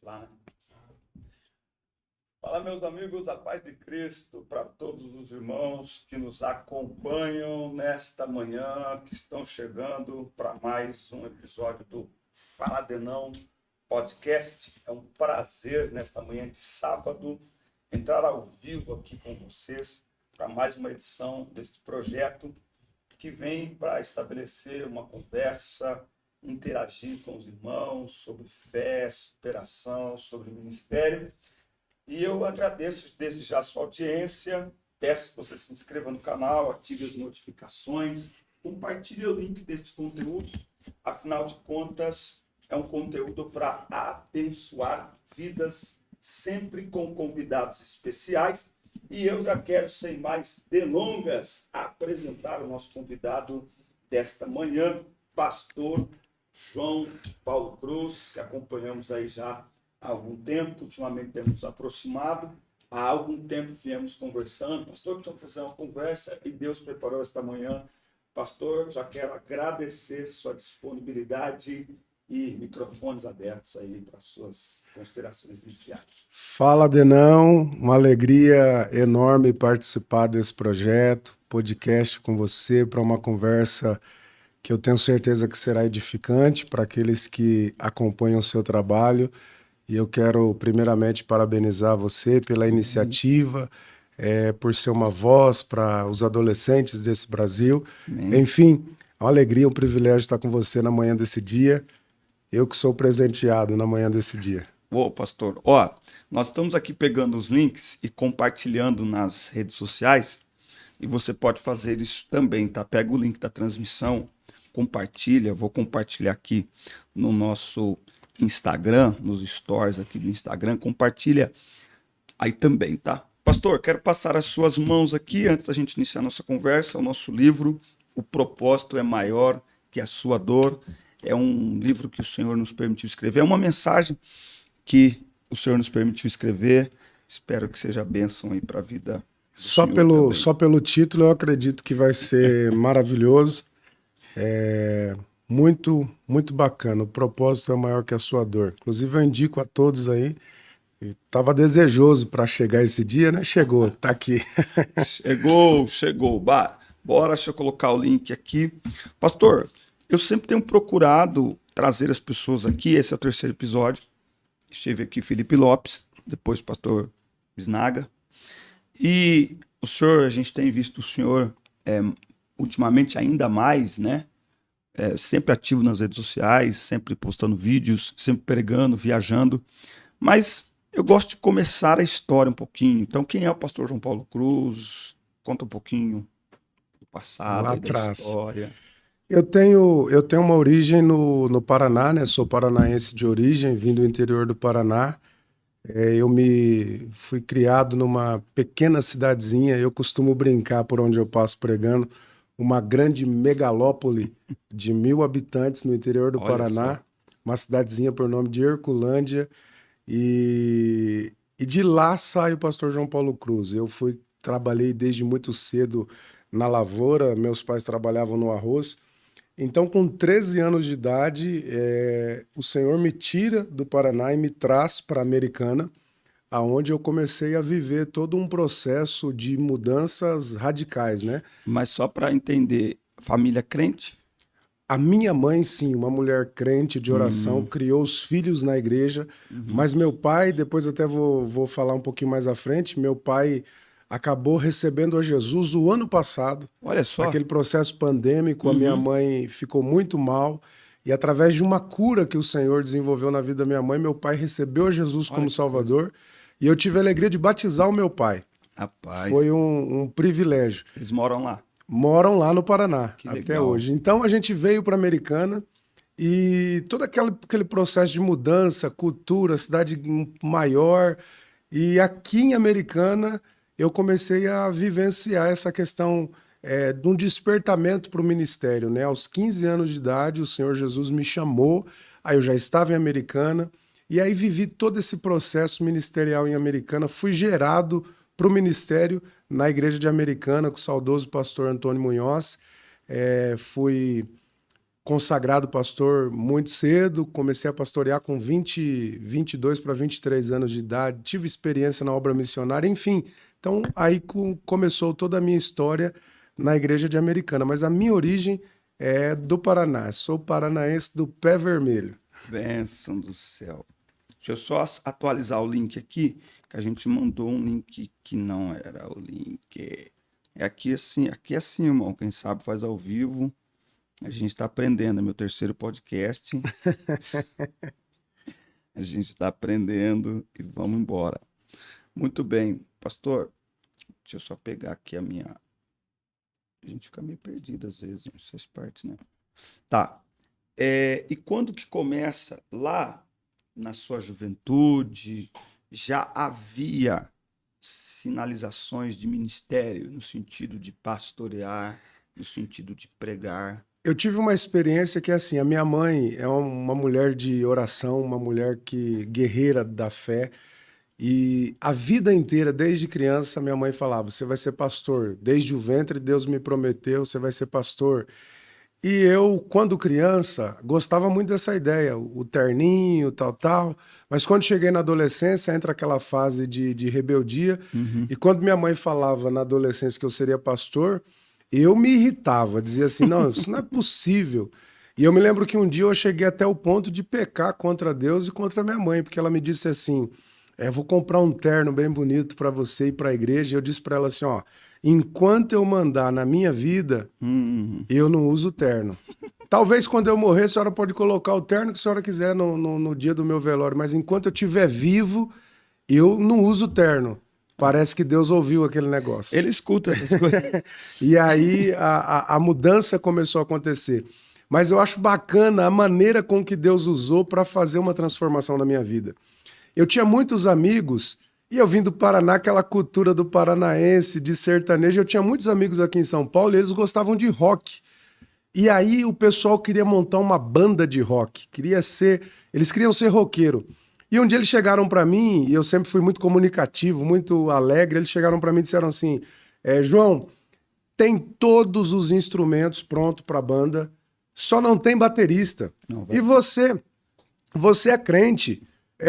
Lá, né? Fala, meus amigos, a paz de Cristo para todos os irmãos que nos acompanham nesta manhã, que estão chegando para mais um episódio do Fala de Não podcast. É um prazer, nesta manhã de sábado, entrar ao vivo aqui com vocês para mais uma edição deste projeto que vem para estabelecer uma conversa, interagir com os irmãos sobre fé, superação, sobre ministério. E eu agradeço desde já a sua audiência, peço que você se inscreva no canal, ative as notificações, compartilhe o link deste conteúdo, afinal de contas, é um conteúdo para abençoar vidas, sempre com convidados especiais. E eu já quero, sem mais delongas, apresentar o nosso convidado desta manhã, pastor João Paulo Cruz, que acompanhamos aí já há algum tempo, ultimamente temos nos aproximado, há algum tempo viemos conversando, pastor, precisamos fazer uma conversa e Deus preparou esta manhã. Pastor, já quero agradecer sua disponibilidade e microfones abertos aí para suas considerações iniciais. Fala, Denão, uma alegria enorme participar desse projeto, podcast com você, para uma conversa que eu tenho certeza que será edificante para aqueles que acompanham o seu trabalho. E eu quero, primeiramente, parabenizar você pela iniciativa, por ser uma voz para os adolescentes desse Brasil. Enfim, é uma alegria, um privilégio estar com você na manhã desse dia. Eu que sou presenteado na manhã desse dia. Ô, pastor, nós estamos aqui pegando os links e compartilhando nas redes sociais, e você pode fazer isso também, tá? Pega o link da transmissão, compartilha, vou compartilhar aqui no nosso Instagram, nos stories aqui do Instagram, compartilha aí também, tá? Pastor, quero passar as suas mãos aqui, antes da gente iniciar a nossa conversa, o nosso livro, O Propósito é Maior que a Sua Dor. É um livro que o Senhor nos permitiu escrever, é uma mensagem que o Senhor nos permitiu escrever. Espero que seja bênção aí para a vida. Só pelo título eu acredito que vai ser maravilhoso. Muito, muito bacana. O propósito é maior que a sua dor. Inclusive eu indico a todos aí. Estava desejoso para chegar esse dia, né? Chegou, tá aqui. Chegou. Bora, deixa eu colocar o link aqui. Pastor, eu sempre tenho procurado trazer as pessoas aqui. Esse é o terceiro episódio. Estive aqui Felipe Lopes, depois pastor Bisnaga. E o senhor, a gente tem visto o senhor ultimamente ainda mais, né? Sempre ativo nas redes sociais, sempre postando vídeos, sempre pregando, viajando. Mas eu gosto de começar a história um pouquinho. Então, quem é o pastor João Paulo Cruz? Conta um pouquinho do passado, Lá da atrás. história. Eu tenho uma origem no Paraná, né? Sou paranaense de origem, vim do interior do Paraná. Eu fui criado numa pequena cidadezinha, eu costumo brincar por onde eu passo pregando, uma grande megalópole de 1.000 habitantes no interior do Olha Paraná, só. uma cidadezinha por nome de Herculândia, e de lá sai o pastor João Paulo Cruz. Trabalhei desde muito cedo na lavoura, meus pais trabalhavam no arroz. Então, com 13 anos de idade, o Senhor me tira do Paraná e me traz para a Americana, aonde eu comecei a viver todo um processo de mudanças radicais, né? Mas só para entender, família crente? A minha mãe, sim, uma mulher crente de oração, criou os filhos na igreja, mas meu pai, depois até vou falar um pouquinho mais à frente, meu pai acabou recebendo a Jesus o ano passado. Olha só. Naquele processo pandêmico, a minha mãe ficou muito mal, e através de uma cura que o Senhor desenvolveu na vida da minha mãe, meu pai recebeu a Jesus como Salvador, e eu tive a alegria de batizar o meu pai. Rapaz. Foi um privilégio. Eles moram lá? Moram lá no Paraná, Que até legal. hoje. Então a gente veio para a Americana e todo aquele processo de mudança, cultura, cidade maior. E aqui em Americana eu comecei a vivenciar essa questão de um despertamento para o ministério, né? Aos 15 anos de idade, o Senhor Jesus me chamou, aí eu já estava em Americana, e aí vivi todo esse processo ministerial em Americana, fui gerado para o ministério na igreja de Americana com o saudoso pastor Antônio Munhoz. Fui consagrado pastor muito cedo, comecei a pastorear com 22 para 23 anos de idade, tive experiência na obra missionária, enfim. Então, aí começou toda a minha história na igreja de Americana, mas a minha origem é do Paraná, sou paranaense do pé vermelho. Bênção do céu. Deixa eu só atualizar o link aqui, que a gente mandou um link que não era o link. É aqui é assim, irmão, quem sabe faz ao vivo. A gente está aprendendo, é meu terceiro podcast. A gente está aprendendo e vamos embora. Muito bem, pastor, deixa eu só pegar aqui a minha... A gente fica meio perdido às vezes nessas partes, né? Tá. E quando que começa? Lá na sua juventude, já havia sinalizações de ministério, no sentido de pastorear, no sentido de pregar? Eu tive uma experiência que, assim, a minha mãe é uma mulher de oração, uma mulher guerreira da fé, e a vida inteira, desde criança, minha mãe falava, você vai ser pastor. Desde o ventre, Deus me prometeu, você vai ser pastor. E eu, quando criança, gostava muito dessa ideia, o terninho, tal. Mas quando cheguei na adolescência, entra aquela fase de rebeldia. E quando minha mãe falava na adolescência que eu seria pastor, eu me irritava, dizia assim, não, isso não é possível. E eu me lembro que um dia eu cheguei até o ponto de pecar contra Deus e contra minha mãe, porque ela me disse assim, vou comprar um terno bem bonito para você ir para a igreja. E eu disse para ela assim, ó, enquanto eu mandar na minha vida, eu não uso terno. Talvez quando eu morrer, a senhora pode colocar o terno que a senhora quiser no dia do meu velório, mas enquanto eu estiver vivo, eu não uso terno. Parece que Deus ouviu aquele negócio. Ele escuta essas coisas. E aí a mudança começou a acontecer. Mas eu acho bacana a maneira com que Deus usou para fazer uma transformação na minha vida. Eu tinha muitos amigos... E eu vim do Paraná, aquela cultura do paranaense, de sertanejo. Eu tinha muitos amigos aqui em São Paulo e eles gostavam de rock. E aí o pessoal queria montar uma banda de rock. Eles queriam ser roqueiro. E um dia eles chegaram para mim, e eu sempre fui muito comunicativo, muito alegre. Eles chegaram para mim e disseram assim, João, tem todos os instrumentos prontos para a banda, só não tem baterista. E você é crente.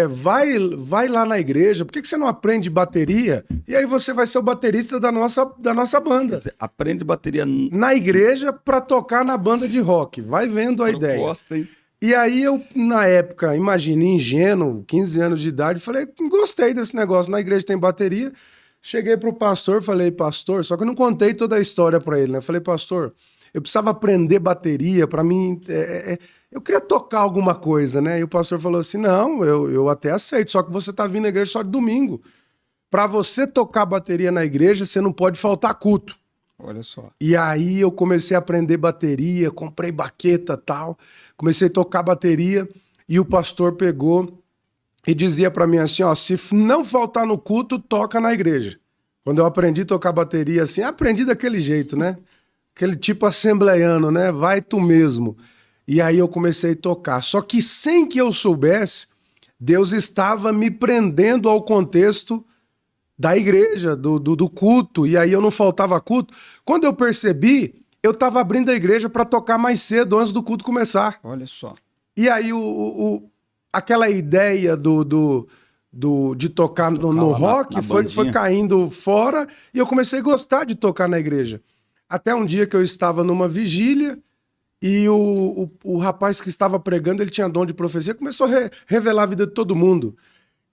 Vai lá na igreja, por que você não aprende bateria? E aí você vai ser o baterista da nossa banda. Quer dizer, aprende bateria na igreja para tocar na banda de rock. Vai vendo a ideia. Hein? E aí eu, na época, imagine, ingênuo, 15 anos de idade, falei, gostei desse negócio, na igreja tem bateria. Cheguei pro pastor, falei, pastor, só que eu não contei toda a história para ele, né? Falei, pastor, eu precisava aprender bateria para mim... Eu queria tocar alguma coisa, né? E o pastor falou assim, não, eu até aceito, só que você tá vindo na igreja só de domingo. Para você tocar bateria na igreja, você não pode faltar culto. Olha só. E aí eu comecei a aprender bateria, comprei baqueta e tal, comecei a tocar bateria e o pastor pegou e dizia para mim assim, ó, se não faltar no culto, toca na igreja. Quando eu aprendi a tocar bateria assim, aprendi daquele jeito, né? Aquele tipo assembleiano, né? Vai tu mesmo. E aí eu comecei a tocar. Só que sem que eu soubesse, Deus estava me prendendo ao contexto da igreja, do culto. E aí eu não faltava culto. Quando eu percebi, eu estava abrindo a igreja para tocar mais cedo, antes do culto começar. Olha só. E aí aquela ideia de tocar no rock foi caindo fora. E eu comecei a gostar de tocar na igreja. Até um dia que eu estava numa vigília... E o rapaz que estava pregando, ele tinha dom de profecia, começou a revelar a vida de todo mundo.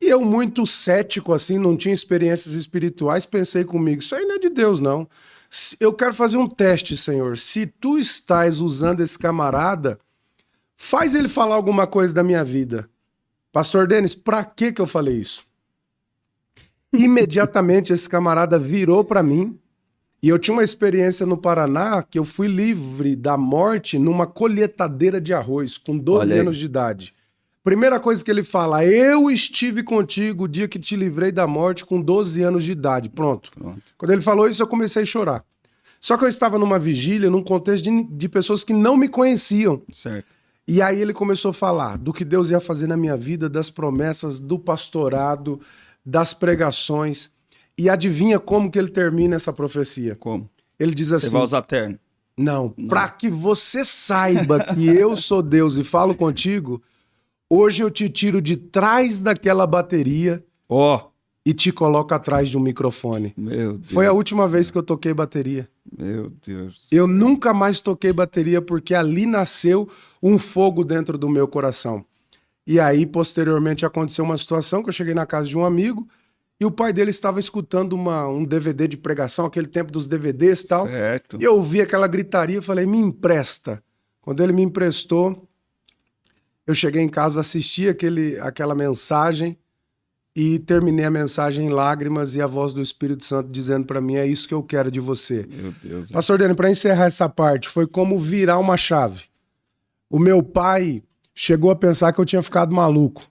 E eu, muito cético, assim, não tinha experiências espirituais, pensei comigo, isso aí não é de Deus, não. Eu quero fazer um teste, Senhor. Se tu estás usando esse camarada, faz ele falar alguma coisa da minha vida. Pastor Denis, pra que eu falei isso? Imediatamente esse camarada virou para mim. E eu tinha uma experiência no Paraná que eu fui livre da morte numa colheitadeira de arroz, com 12 anos de idade. Primeira coisa que ele fala, eu estive contigo o dia que te livrei da morte com 12 anos de idade. Pronto. Quando ele falou isso, eu comecei a chorar. Só que eu estava numa vigília, num contexto de pessoas que não me conheciam. Certo. E aí ele começou a falar do que Deus ia fazer na minha vida, das promessas, do pastorado, das pregações... E adivinha como que ele termina essa profecia? Como? Ele diz assim... Você vai usar terno? Não, para que você saiba que eu sou Deus e falo contigo, hoje eu te tiro de trás daquela bateria e te coloco atrás de um microfone. Meu Deus. Foi a última vez que eu toquei bateria. Meu Deus. Eu nunca mais toquei bateria porque ali nasceu um fogo dentro do meu coração. E aí, posteriormente, aconteceu uma situação que eu cheguei na casa de um amigo e o pai dele estava escutando um DVD de pregação, aquele tempo dos DVDs e tal. Certo. E eu ouvi aquela gritaria e falei, me empresta. Quando ele me emprestou, eu cheguei em casa, assisti aquela mensagem e terminei a mensagem em lágrimas e a voz do Espírito Santo dizendo para mim, é isso que eu quero de você. Meu Deus. Pastor Dani, para encerrar essa parte, foi como virar uma chave. O meu pai chegou a pensar que eu tinha ficado maluco.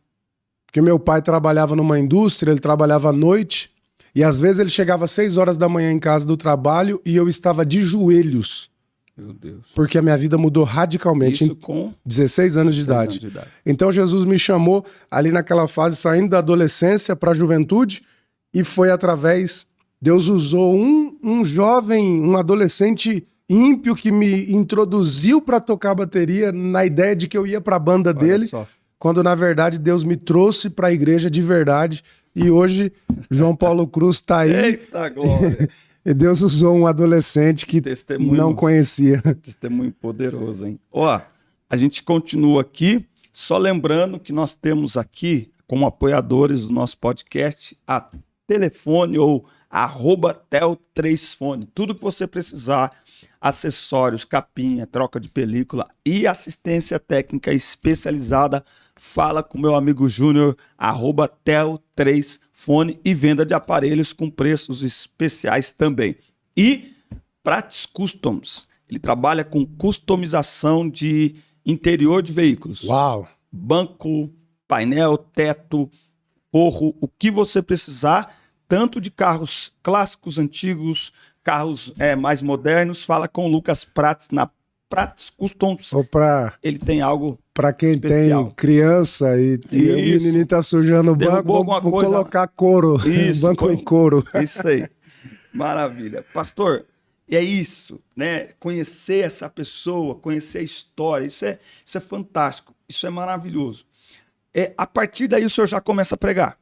Porque meu pai trabalhava numa indústria, ele trabalhava à noite, e às vezes ele chegava às 6 horas da manhã em casa do trabalho e eu estava de joelhos. Meu Deus. Porque a minha vida mudou radicalmente. Isso com 16 anos de idade. Então Jesus me chamou ali naquela fase, saindo da adolescência para a juventude, e foi através... Deus usou um jovem, um adolescente ímpio que me introduziu para tocar bateria na ideia de que eu ia para a banda dele. Só. Quando, na verdade, Deus me trouxe para a igreja de verdade. E hoje, João Paulo Cruz está aí. Eita glória! E Deus usou um adolescente que não conhecia. Testemunho poderoso, hein? Ó, a gente continua aqui, só lembrando que nós temos aqui, como apoiadores do nosso podcast, a telefone ou @tel3fone. Tudo que você precisar, acessórios, capinha, troca de película e assistência técnica especializada, fala com meu amigo Júnior, @tel3fone, e venda de aparelhos com preços especiais também. E Prats Customs, ele trabalha com customização de interior de veículos. Uau! Banco, painel, teto, forro, o que você precisar, tanto de carros clássicos, antigos, carros mais modernos. Fala com o Lucas Prats na Prats Customs. Ele tem algo para quem especial. Tem criança e o menininho tá sujando o banco, vou colocar couro. Isso, banco em couro. Isso aí. Maravilha. Pastor, e é isso, né? Conhecer essa pessoa, conhecer a história, isso é fantástico, isso é maravilhoso. A partir daí o senhor já começa a pregar.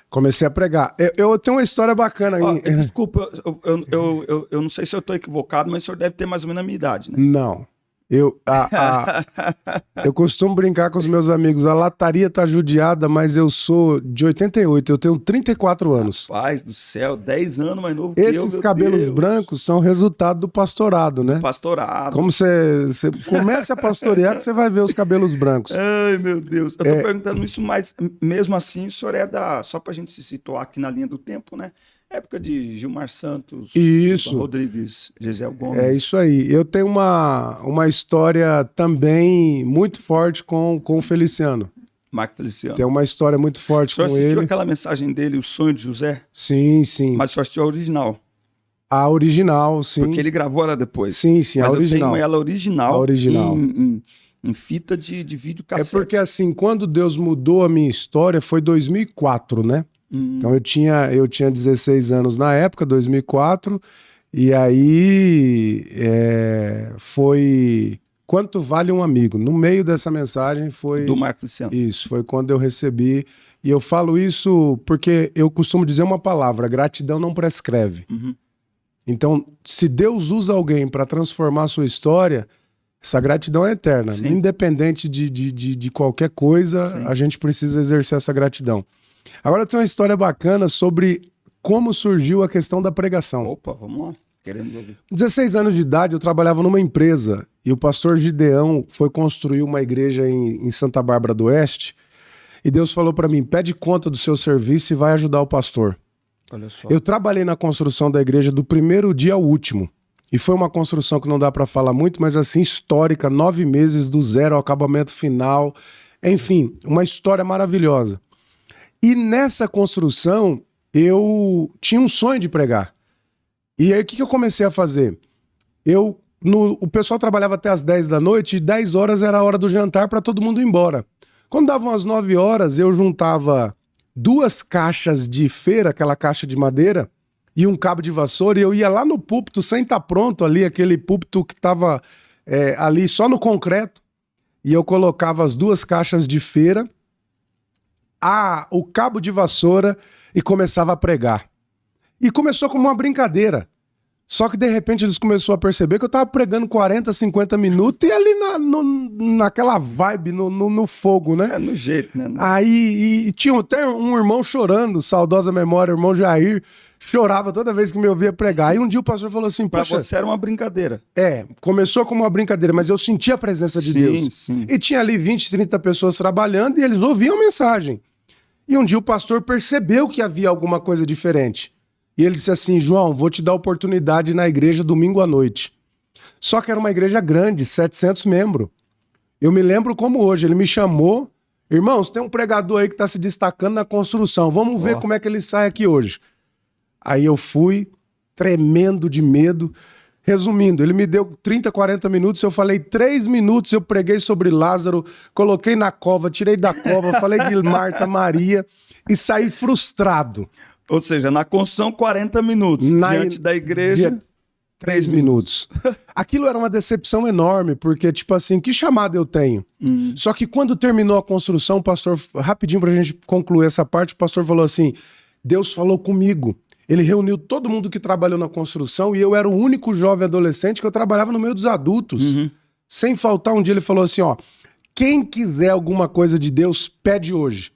Comecei a pregar. Eu tenho uma história bacana. Desculpa, eu não sei se eu estou equivocado, mas o senhor deve ter mais ou menos a minha idade, né? Não. Eu costumo brincar com os meus amigos. A lataria tá judiada, mas eu sou de 88. Eu tenho 34 anos. Rapaz do céu, 10 anos mais novo que eu. Esses cabelos brancos são resultado do pastorado, né? Pastorado. Como você começa a pastorear, que você vai ver os cabelos brancos. Ai, meu Deus. Eu tô perguntando isso, mas mesmo assim, o senhor só pra gente se situar aqui na linha do tempo, né? Época de Gilmar Santos, isso. Rodrigues, Gisele Gomes. É isso aí. Eu tenho uma história também muito forte com o Feliciano. Marco Feliciano. Tem uma história muito forte com ele. O senhor assistiu aquela mensagem dele, O Sonho de José? Sim, sim. Mas o senhor assistiu a original? A original, sim. Porque ele gravou ela depois. Sim, sim, mas a original. Eu tenho ela original. A original. Em fita de vídeo cassete. É porque assim, quando Deus mudou a minha história, foi 2004, né? Então eu tinha 16 anos na época, 2004, e aí foi Quanto Vale um Amigo. No meio dessa mensagem foi... Do Marco Feliciano. Isso, foi quando eu recebi. E eu falo isso porque eu costumo dizer uma palavra: gratidão não prescreve. Então, se Deus usa alguém para transformar a sua história, essa gratidão é eterna. Sim. Independente de qualquer coisa, sim, a gente precisa exercer essa gratidão. Agora tem uma história bacana sobre como surgiu a questão da pregação. Opa, vamos lá. Querendo ouvir. 16 anos de idade, eu trabalhava numa empresa e o pastor Gideão foi construir uma igreja em Santa Bárbara do Oeste e Deus falou para mim: pede conta do seu serviço e vai ajudar o pastor. Olha só. Eu trabalhei na construção da igreja do primeiro dia ao último. E foi uma construção que não dá para falar muito, mas assim, histórica, 9 meses do zero ao acabamento final. Enfim, uma história maravilhosa. E nessa construção, eu tinha um sonho de pregar. E aí, o que eu comecei a fazer? O pessoal trabalhava até as 10 da noite e 10 horas era a hora do jantar para todo mundo ir embora. Quando davam as 9 horas, eu juntava 2 caixas de feira, aquela caixa de madeira, e um cabo de vassoura, e eu ia lá no púlpito sem estar pronto ali, aquele púlpito que estava ali só no concreto, e eu colocava as 2 caixas de feira, o cabo de vassoura e começava a pregar. E começou como uma brincadeira. Só que, de repente, eles começaram a perceber que eu tava pregando 40, 50 minutos e ali naquela vibe, no fogo, né? No jeito, né? Aí e tinha até um irmão chorando, saudosa memória, o irmão Jair, chorava toda vez que me ouvia pregar. Aí um dia o pastor falou assim, Pra poxa... você era uma brincadeira. Começou como uma brincadeira, mas eu senti a presença de Deus. Sim. E tinha ali 20, 30 pessoas trabalhando e eles ouviam a mensagem. E um dia o pastor percebeu que havia alguma coisa diferente. E ele disse assim, João, vou te dar oportunidade na igreja domingo à noite. Só que era uma igreja grande, 700 membros. Eu me lembro como hoje, ele me chamou, irmãos, tem um pregador aí que está se destacando na construção, vamos ver como é que ele sai aqui hoje. Aí eu fui, tremendo de medo. Resumindo, ele me deu 30, 40 minutos, eu falei 3 minutos, eu preguei sobre Lázaro, coloquei na cova, tirei da cova, falei de Marta, Maria e saí frustrado. Ou seja, na construção 40 minutos, diante da igreja 3 minutos. Aquilo era uma decepção enorme, porque tipo assim, que chamada eu tenho? Só que quando terminou a construção, o pastor, rapidinho pra gente concluir essa parte, o pastor falou assim, Deus falou comigo. Ele reuniu todo mundo que trabalhou na construção e eu era o único jovem adolescente que eu trabalhava no meio dos adultos. Sem faltar, um dia ele falou assim, ó, quem quiser alguma coisa de Deus, pede hoje.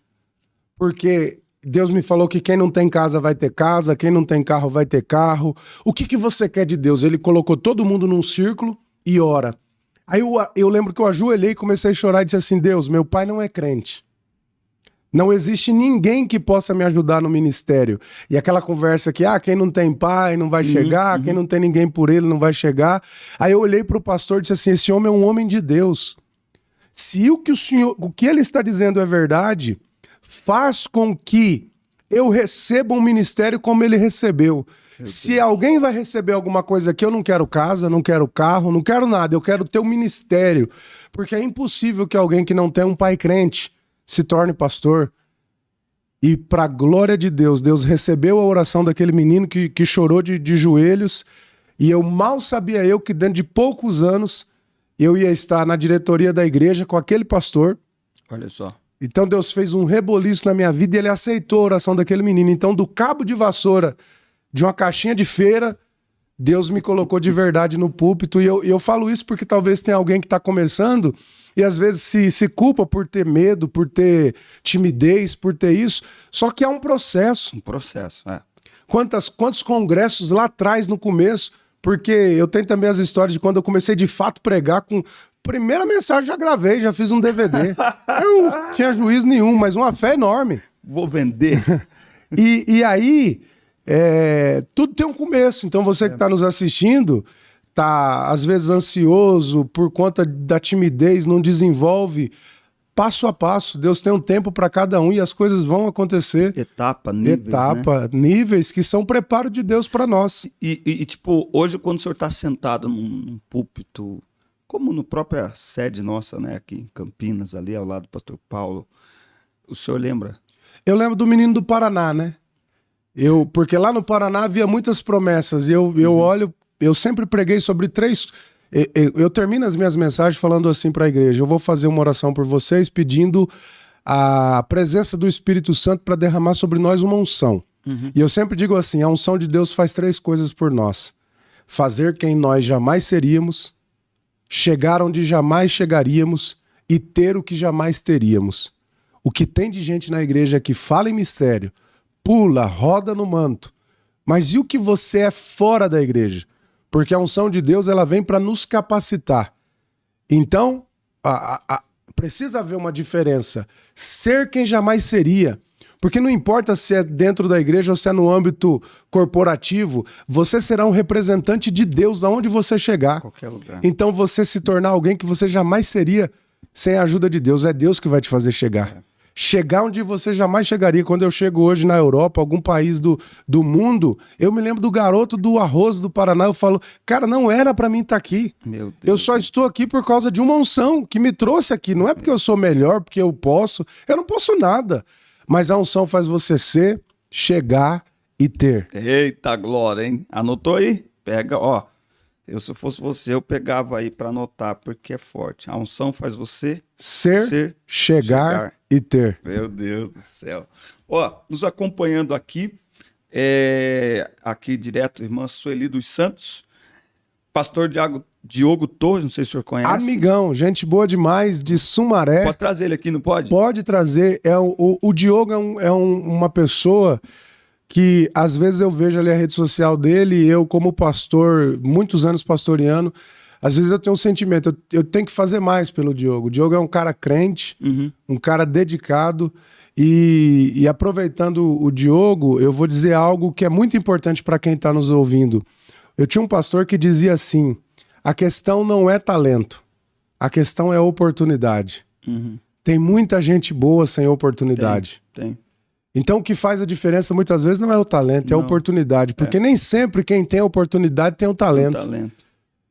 Porque Deus me falou que quem não tem casa vai ter casa, quem não tem carro vai ter carro. O que você quer de Deus? Ele colocou todo mundo num círculo e ora. Aí eu lembro que eu ajoelhei e comecei a chorar e disse assim, Deus, meu pai não é crente. Não existe ninguém que possa me ajudar no ministério. E aquela conversa que, quem não tem pai não vai chegar, quem não tem ninguém por ele não vai chegar. Aí eu olhei para o pastor e disse assim, esse homem é um homem de Deus. Se o que ele está dizendo é verdade, faz com que eu receba um ministério como ele recebeu. Se alguém vai receber alguma coisa aqui, eu não quero casa, não quero carro, não quero nada, eu quero ter um ministério. Porque é impossível que alguém que não tem um pai crente se torne pastor. E para a glória de Deus, Deus recebeu a oração daquele menino que chorou de joelhos, e eu mal sabia eu que dentro de poucos anos eu ia estar na diretoria da igreja com aquele pastor. Olha só. Então Deus fez um reboliço na minha vida e ele aceitou a oração daquele menino. Então do cabo de vassoura de uma caixinha de feira, Deus me colocou de verdade no púlpito. E eu falo isso porque talvez tenha alguém que está começando e às vezes se culpa por ter medo, por ter timidez, por ter isso. Só que é um processo. Um processo, é. Quantos congressos lá atrás, no começo, porque eu tenho também as histórias de quando eu comecei de fato a pregar com... Primeira mensagem já gravei, já fiz um DVD. Eu não tinha juízo nenhum, mas uma fé enorme. Vou vender. E aí, tudo tem um começo. Então você que está nos assistindo... tá às vezes ansioso por conta da timidez, não desenvolve, passo a passo, Deus tem um tempo para cada um e as coisas vão acontecer. Níveis que são preparo de Deus para nós. E tipo, hoje quando o senhor está sentado num púlpito, como no própria sede nossa, né, aqui em Campinas, ali ao lado do pastor Paulo, o senhor lembra? Eu lembro do menino do Paraná, né? Porque lá no Paraná havia muitas promessas e eu olho. Eu sempre preguei sobre 3... Eu termino as minhas mensagens falando assim para a igreja. Eu vou fazer uma oração por vocês pedindo a presença do Espírito Santo para derramar sobre nós uma unção. E eu sempre digo assim, a unção de Deus faz 3 coisas por nós. Fazer quem nós jamais seríamos, chegar onde jamais chegaríamos e ter o que jamais teríamos. O que tem de gente na igreja que fala em mistério, pula, roda no manto. Mas e o que você é fora da igreja? Porque a unção de Deus ela vem para nos capacitar. Então, precisa haver uma diferença. Ser quem jamais seria. Porque não importa se é dentro da igreja ou se é no âmbito corporativo, você será um representante de Deus aonde você chegar. Qualquer lugar. Então você se tornar alguém que você jamais seria sem a ajuda de Deus. É Deus que vai te fazer chegar. Chegar onde você jamais chegaria. Quando eu chego hoje na Europa, algum país do mundo, eu me lembro do garoto do arroz do Paraná, eu falo, cara, não era pra mim estar aqui. Meu Deus. Eu só estou aqui por causa de uma unção que me trouxe aqui. Não é porque eu sou melhor, porque eu não posso nada. Mas a unção faz você chegar e ter. Eita glória, hein? Anotou aí? Pega, ó. Se fosse você, eu pegava aí para anotar, porque é forte. A unção faz você Ser, chegar e ter. Meu Deus do céu. Ó, nos acompanhando aqui, aqui direto, irmã Sueli dos Santos, pastor Diogo Torres, não sei se o senhor conhece. Amigão, gente boa demais, de Sumaré. Pode trazer ele aqui, não pode? Pode trazer. O Diogo uma pessoa que às vezes eu vejo ali a rede social dele e eu como pastor, muitos anos pastoreando, às vezes eu tenho um sentimento, eu tenho que fazer mais pelo Diogo. O Diogo é um cara crente, um cara dedicado e aproveitando o Diogo, eu vou dizer algo que é muito importante para quem está nos ouvindo. Eu tinha um pastor que dizia assim, a questão não é talento, a questão é oportunidade. Tem muita gente boa sem oportunidade. Tem. Então o que faz a diferença muitas vezes não é o talento, é a oportunidade. Porque nem sempre quem tem a oportunidade tem o talento.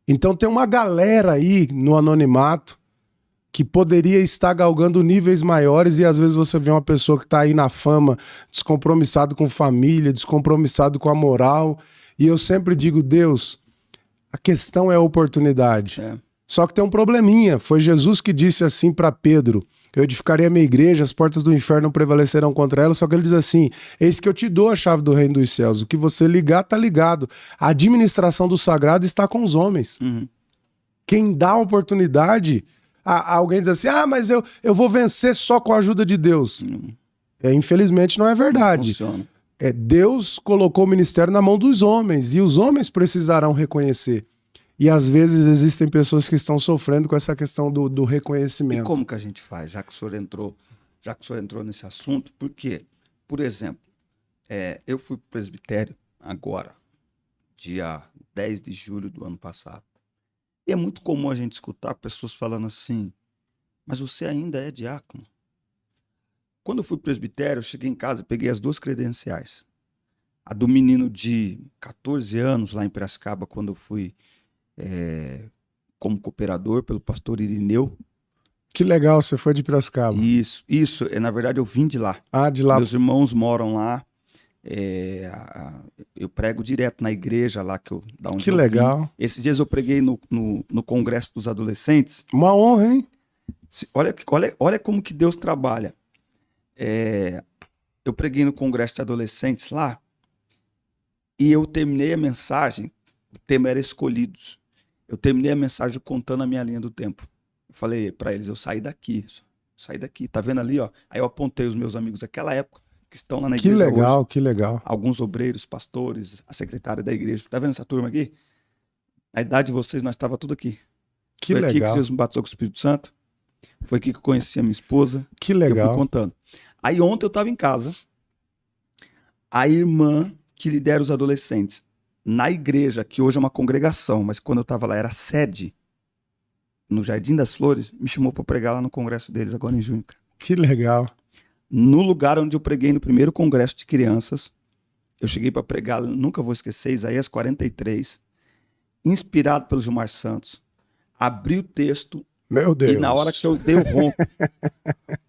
Então tem uma galera aí no anonimato que poderia estar galgando níveis maiores e às vezes você vê uma pessoa que está aí na fama, descompromissado com família, descompromissado com a moral. E eu sempre digo, Deus, a questão é a oportunidade. Só que tem um probleminha. Foi Jesus que disse assim para Pedro, eu edificarei a minha igreja, as portas do inferno não prevalecerão contra ela, só que ele diz assim, eis que eu te dou a chave do reino dos céus, o que você ligar tá ligado, a administração do sagrado está com os homens. Quem dá a oportunidade, alguém diz assim, mas eu vou vencer só com a ajuda de Deus. Infelizmente não é verdade. Funciona. Deus colocou o ministério na mão dos homens, e os homens precisarão reconhecer. E às vezes existem pessoas que estão sofrendo com essa questão do reconhecimento. E como que a gente faz, já que o senhor entrou nesse assunto? Por quê? Por exemplo, eu fui para o presbitério agora, dia 10 de julho do ano passado. E é muito comum a gente escutar pessoas falando assim, mas você ainda é diácono? Quando eu fui para o presbitério, eu cheguei em casa e peguei as 2 credenciais. A do menino de 14 anos, lá em Piracicaba, quando eu fui como cooperador pelo pastor Irineu. Que legal, você foi de Piracicaba. Isso. Na verdade, eu vim de lá. De lá. Meus irmãos moram lá. Eu prego direto na igreja lá da onde que eu legal. vim. Esses dias eu preguei no Congresso dos Adolescentes. Uma honra, hein? Olha como que Deus trabalha. Eu preguei no Congresso de Adolescentes lá e eu terminei a mensagem, o tema era Escolhidos. Eu terminei a mensagem contando a minha linha do tempo. Eu falei para eles, eu saí daqui, tá vendo ali, ó? Aí eu apontei os meus amigos daquela época que estão lá na igreja hoje. Que legal. Alguns obreiros, pastores, a secretária da igreja. Tá vendo essa turma aqui? A idade de vocês, nós estava tudo aqui. Que Foi legal. aqui que Jesus me batizou com o Espírito Santo. Foi aqui que eu conheci a minha esposa. Que legal. Eu fui contando. Aí ontem eu estava em casa. A irmã que lidera os adolescentes na igreja, que hoje é uma congregação, mas quando eu estava lá era sede, no Jardim das Flores, me chamou para pregar lá no congresso deles, agora em junho. Que legal. No lugar onde eu preguei no primeiro congresso de crianças, eu cheguei para pregar, nunca vou esquecer, Isaías 43, inspirado pelo Gilmar Santos, abri o texto. Meu Deus. E na hora que eu dei o ronco,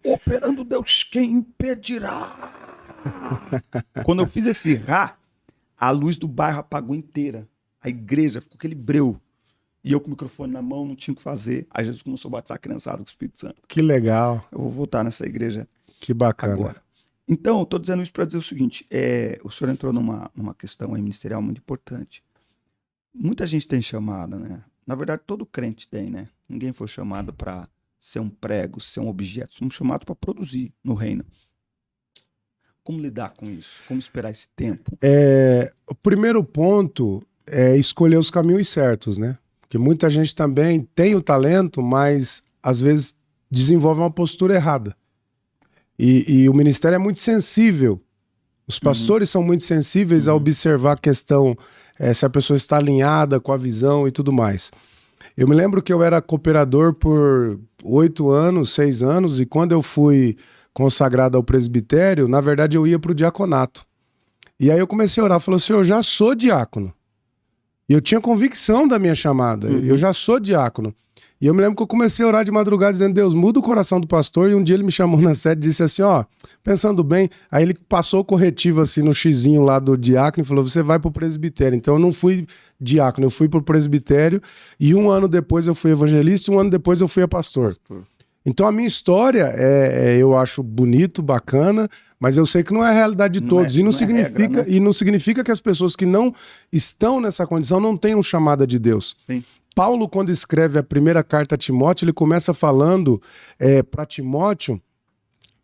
operando Deus, quem impedirá? Quando eu fiz esse rá, a luz do bairro apagou inteira. A igreja ficou aquele breu. E eu com o microfone na mão, não tinha o que fazer. Aí Jesus começou a batizar a criançada com o Espírito Santo. Que legal. Eu vou voltar nessa igreja. Que bacana. Agora. Então, eu estou dizendo isso para dizer o seguinte. O senhor entrou numa questão aí ministerial muito importante. Muita gente tem chamada, né? Na verdade, todo crente tem, né? Ninguém foi chamado para ser um prego, ser um objeto. Somos chamados para produzir no reino. Como lidar com isso? Como esperar esse tempo? O primeiro ponto é escolher os caminhos certos, né? Porque muita gente também tem o talento, mas às vezes desenvolve uma postura errada. E o ministério é muito sensível. Os pastores são muito sensíveis a observar a questão, se a pessoa está alinhada com a visão e tudo mais. Eu me lembro que eu era cooperador por 8 anos, 6 anos, e quando eu fui consagrado ao presbitério, na verdade eu ia para o diaconato. E aí eu comecei a orar, falei, Senhor, eu já sou diácono. E eu tinha convicção da minha chamada. Eu já sou diácono. E eu me lembro que eu comecei a orar de madrugada dizendo, Deus, muda o coração do pastor. E um dia ele me chamou na sede e disse assim, ó, pensando bem. Aí ele passou o corretivo assim no xizinho lá do diácono e falou, você vai pro presbitério. Então eu não fui diácono, eu fui pro presbitério. E 1 ano depois eu fui evangelista e 1 ano depois eu fui a pastor. Então a minha história eu acho bonito, bacana, mas eu sei que não é a realidade de todos. E não significa que as pessoas que não estão nessa condição não tenham chamada de Deus. Sim. Paulo, quando escreve a primeira carta a Timóteo, ele começa falando para Timóteo,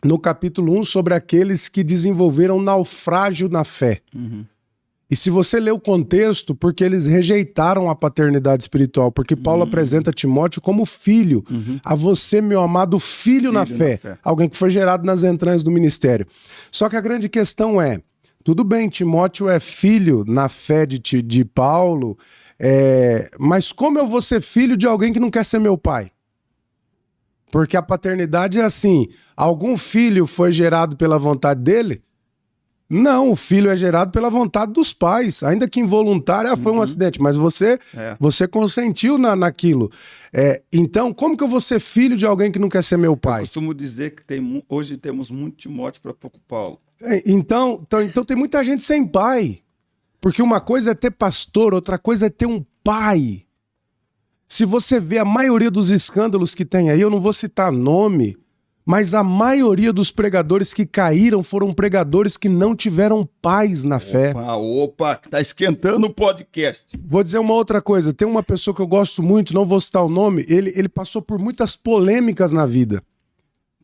no capítulo 1, sobre aqueles que desenvolveram naufrágio na fé. E se você ler o contexto, porque eles rejeitaram a paternidade espiritual, porque Paulo apresenta Timóteo como filho, a você, meu amado filho na fé, alguém que foi gerado nas entranhas do ministério. Só que a grande questão é, tudo bem, Timóteo é filho na fé de Paulo, mas como eu vou ser filho de alguém que não quer ser meu pai? Porque a paternidade é assim, algum filho foi gerado pela vontade dele? Não, o filho é gerado pela vontade dos pais, ainda que involuntário, foi um acidente, mas você consentiu naquilo. Então, como que eu vou ser filho de alguém que não quer ser meu pai? Eu costumo dizer que hoje temos muito Timóteo para pouco Paulo. Então tem muita gente sem pai, porque uma coisa é ter pastor, outra coisa é ter um pai. Se você vê a maioria dos escândalos que tem aí, eu não vou citar nome, mas a maioria dos pregadores que caíram foram pregadores que não tiveram paz na fé. Opa, tá esquentando o podcast. Vou dizer uma outra coisa. Tem uma pessoa que eu gosto muito, não vou citar o nome, ele passou por muitas polêmicas na vida.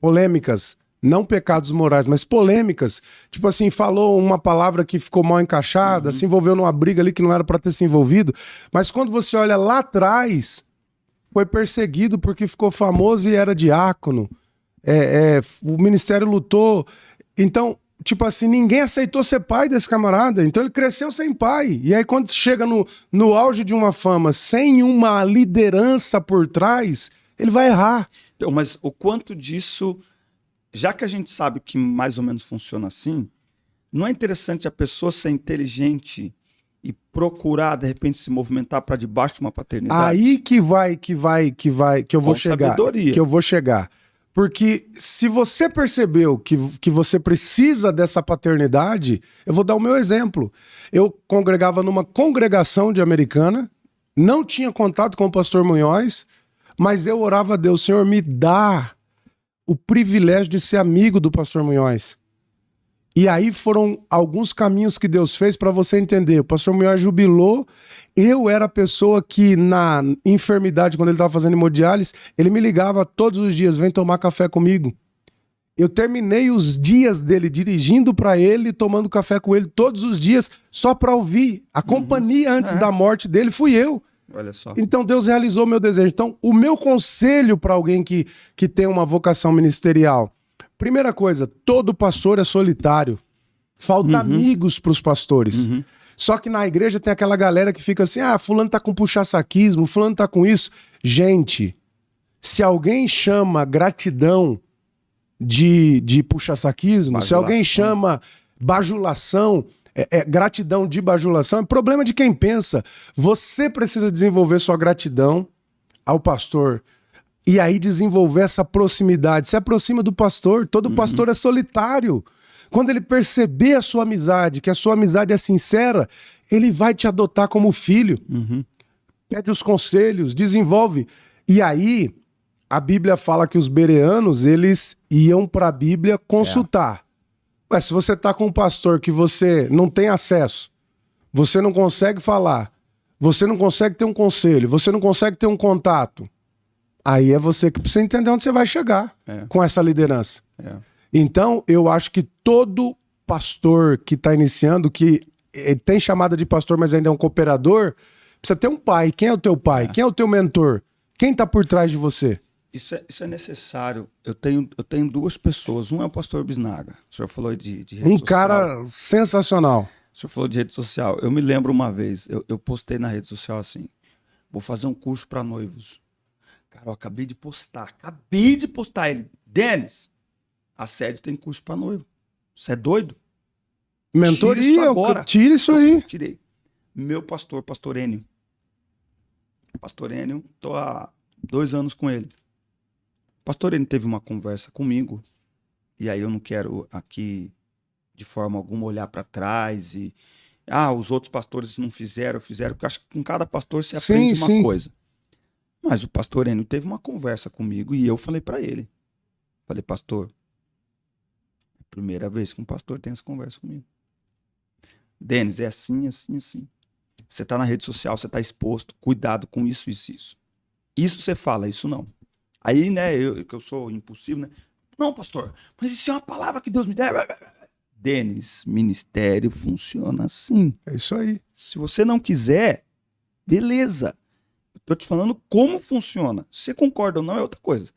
Polêmicas, não pecados morais, mas polêmicas. Tipo assim, falou uma palavra que ficou mal encaixada, se envolveu numa briga ali que não era para ter se envolvido. Mas quando você olha lá atrás, foi perseguido porque ficou famoso e era diácono. O ministério lutou. Então, tipo assim, ninguém aceitou ser pai desse camarada. Então ele cresceu sem pai. E aí quando chega no auge de uma fama, sem uma liderança por trás, ele vai errar. Então, mas o quanto disso, já que a gente sabe que mais ou menos funciona assim, não é interessante a pessoa ser inteligente e procurar, de repente, se movimentar para debaixo de uma paternidade? Aí que eu vou chegar. Sabedoria. Que eu vou chegar. Porque se você percebeu que você precisa dessa paternidade, eu vou dar o meu exemplo. Eu congregava numa congregação de Americana, não tinha contato com o pastor Munhoz, mas eu orava a Deus, Senhor, me dá o privilégio de ser amigo do pastor Munhoz. E aí foram alguns caminhos que Deus fez para você entender. O pastor Munhoz jubilou. Eu era a pessoa que na enfermidade, quando ele estava fazendo hemodiálise, ele me ligava todos os dias, vem tomar café comigo. Eu terminei os dias dele dirigindo para ele, tomando café com ele todos os dias, só para ouvir. A companhia antes da morte dele fui eu. Olha só. Então Deus realizou o meu desejo. Então o meu conselho para alguém que tem uma vocação ministerial, primeira coisa, todo pastor é solitário. Falta amigos para os pastores. Só que na igreja tem aquela galera que fica assim, fulano tá com puxa-saquismo, fulano tá com isso. Gente, se alguém chama gratidão de puxa-saquismo, se alguém chama bajulação, gratidão de bajulação, é problema de quem pensa. Você precisa desenvolver sua gratidão ao pastor e aí desenvolver essa proximidade. Se aproxima do pastor, todo pastor é solitário. Quando ele perceber a sua amizade, que a sua amizade é sincera, ele vai te adotar como filho. Pede os conselhos, desenvolve. E aí, a Bíblia fala que os bereanos, eles iam para a Bíblia consultar. Ué, se você está com um pastor que você não tem acesso, você não consegue falar, você não consegue ter um conselho, você não consegue ter um contato, aí é você que precisa entender onde você vai chegar com essa liderança. Então, eu acho que todo pastor que está iniciando, que tem chamada de pastor, mas ainda é um cooperador, precisa ter um pai. Quem é o teu pai? Quem é o teu mentor? Quem está por trás de você? Isso é necessário. Eu tenho duas pessoas. Um é o pastor Bisnaga. O senhor falou de rede social. Um cara sensacional. O senhor falou de rede social. Eu me lembro uma vez, eu postei na rede social assim, vou fazer um curso para noivos. Cara, eu acabei de postar ele. Denis, a sede tem curso para noivo. Você é doido? Mentoria, tira isso aí. Tirei. meu pastor, pastor Enio. Pastor Enio, tô há 2 anos com ele. Pastor Enio teve uma conversa comigo, e aí eu não quero aqui, de forma alguma, olhar para trás e... os outros pastores não fizeram, porque eu acho que com cada pastor você aprende uma coisa. Mas o pastor Enio teve uma conversa comigo e eu falei para ele. Falei, pastor, é a primeira vez que um pastor tem essa conversa comigo. Denis, é assim, assim, assim. Você tá na rede social, você tá exposto, cuidado com isso, isso, isso. Isso você fala, isso não. Aí, né, que eu sou impulsivo, né? Não, pastor, mas isso é uma palavra que Deus me der. Denis, ministério funciona assim. É isso aí. Se você não quiser, beleza. Eu tô te falando como funciona. Se você concorda ou não é outra coisa.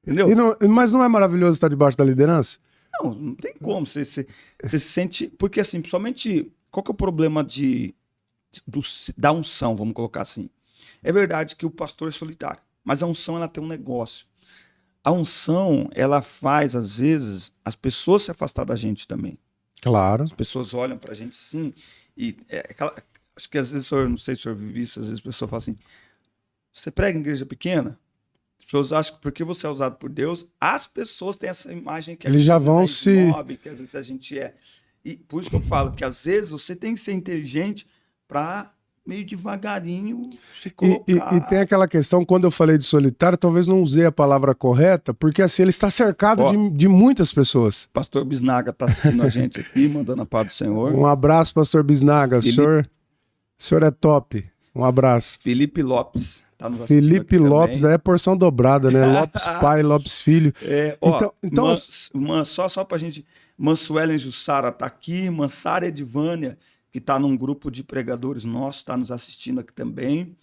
Entendeu? Mas não é maravilhoso estar debaixo da liderança? Não tem como. Você se sente... Porque assim, principalmente, qual que é o problema da unção, vamos colocar assim? É verdade que o pastor é solitário, mas a unção, ela tem um negócio. A unção, ela faz, às vezes, as pessoas se afastar da gente também. Claro. As pessoas olham pra gente sim, e acho que às vezes, não sei se o senhor vive isso, às vezes a pessoa fala assim, você prega em igreja pequena? As pessoas acham que porque você é usado por Deus, as pessoas têm essa imagem que eles já vão se... que às vezes a gente é. E por isso que eu falo que às vezes você tem que ser inteligente pra meio devagarinho se colocar. E tem aquela questão, quando eu falei de solitário, talvez não usei a palavra correta, porque assim, ele está cercado de muitas pessoas. Pastor Bisnaga está assistindo a gente aqui, mandando a paz do Senhor. Um abraço, pastor Bisnaga. O senhor é top. Um abraço. Felipe Lopes. Tá nos assistindo Felipe Lopes, aí é porção dobrada, né? Lopes pai, Lopes filho. Então só pra gente... Mansuelen Jussara tá aqui, Mansara Edvânia, que está num grupo de pregadores nossos, está nos assistindo aqui também.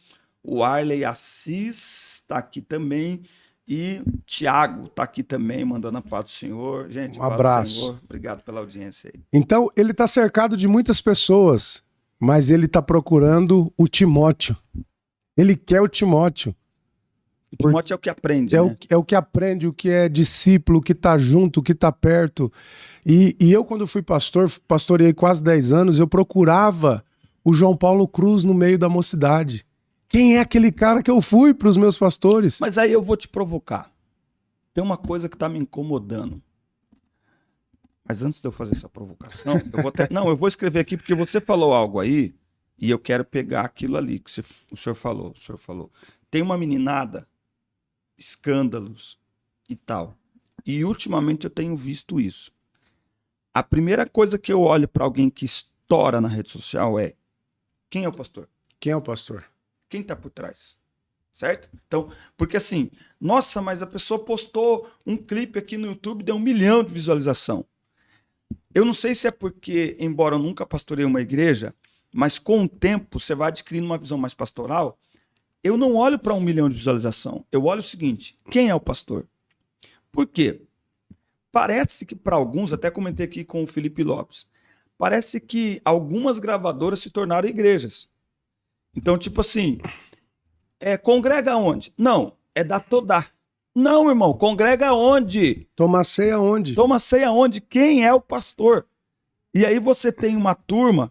O Arley Assis está aqui também. E Tiago está aqui também, mandando a paz do Senhor. Gente, um abraço. Do Senhor. Obrigado pela audiência aí. Então, ele está cercado de muitas pessoas, mas ele está procurando o Timóteo. Ele quer o Timóteo. O Timóteo é o que aprende, né? É o que aprende, o que é discípulo, o que está junto, o que está perto. E eu, quando fui pastor, pastoreei quase 10 anos, eu procurava o João Paulo Cruz no meio da mocidade. Quem é aquele cara que eu fui para os meus pastores? Mas aí eu vou te provocar. Tem uma coisa que está me incomodando. Mas antes de eu fazer essa provocação, eu vou escrever aqui porque você falou algo aí e eu quero pegar aquilo ali que o senhor falou. Tem uma meninada, escândalos e tal. E ultimamente eu tenho visto isso. A primeira coisa que eu olho para alguém que estoura na rede social é: quem é o pastor? Quem é o pastor? Quem está por trás? Certo? Então, porque assim, nossa, mas a pessoa postou um clipe aqui no YouTube, deu 1 milhão de visualização. Eu não sei se é porque, embora eu nunca pastorei uma igreja, mas com o tempo você vai adquirindo uma visão mais pastoral. Eu não olho para 1 milhão de visualização. Eu olho o seguinte: quem é o pastor? Por quê? Parece que para alguns, até comentei aqui com o Felipe Lopes, parece que algumas gravadoras se tornaram igrejas. Então, tipo assim, congrega onde? Não, é da Todá. Não, irmão, congrega onde? Toma ceia onde? Toma ceia onde? Quem é o pastor? E aí você tem uma turma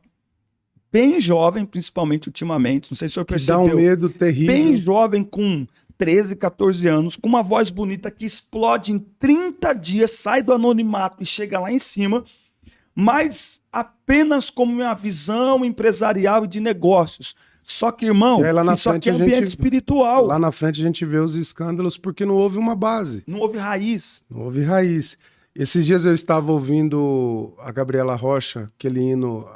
bem jovem, principalmente ultimamente, não sei se o senhor percebeu. Dá um medo terrível. Bem jovem, com 13, 14 anos, com uma voz bonita que explode em 30 dias, sai do anonimato e chega lá em cima, mas apenas como uma visão empresarial e de negócios. Só que, irmão, isso aqui é ambiente espiritual. Lá na frente a gente vê os escândalos porque não houve uma base. Não houve raiz. Não houve raiz. Esses dias eu estava ouvindo a Gabriela Rocha, aquele hino,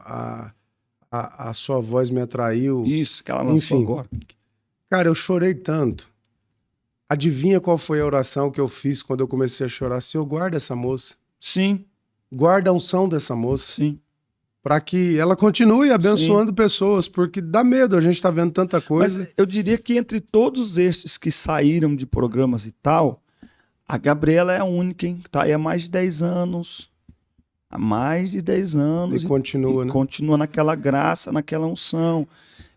a sua voz me atraiu. Isso, que ela lançou agora. Cara, eu chorei tanto. Adivinha qual foi a oração que eu fiz quando eu comecei a chorar? Senhor, guarda essa moça. Sim. Guarda a unção dessa moça. Sim. Para que ela continue abençoando pessoas, porque dá medo, a gente tá vendo tanta coisa. Mas eu diria que entre todos estes que saíram de programas e tal, a Gabriela é a única, hein? Tá aí há mais de 10 anos. Há mais de 10 anos. E continua, né? Continua naquela graça, naquela unção.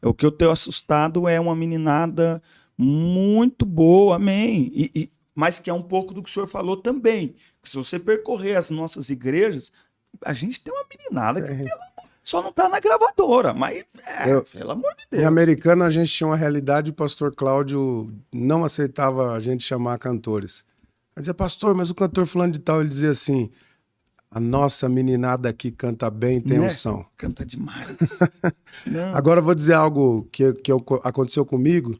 O que eu tenho assustado é uma meninada muito boa, amém. Mas que é um pouco do que o senhor falou também. Que se você percorrer as nossas igrejas, a gente tem uma meninada que, Só não tá na gravadora, mas pelo amor de Deus. Em Americana, a gente tinha uma realidade, o pastor Cláudio não aceitava a gente chamar cantores. Ele dizia, pastor, mas o cantor fulano de tal, ele dizia assim, a nossa meninada aqui canta bem, tem unção. Canta demais. Agora eu vou dizer algo que aconteceu comigo.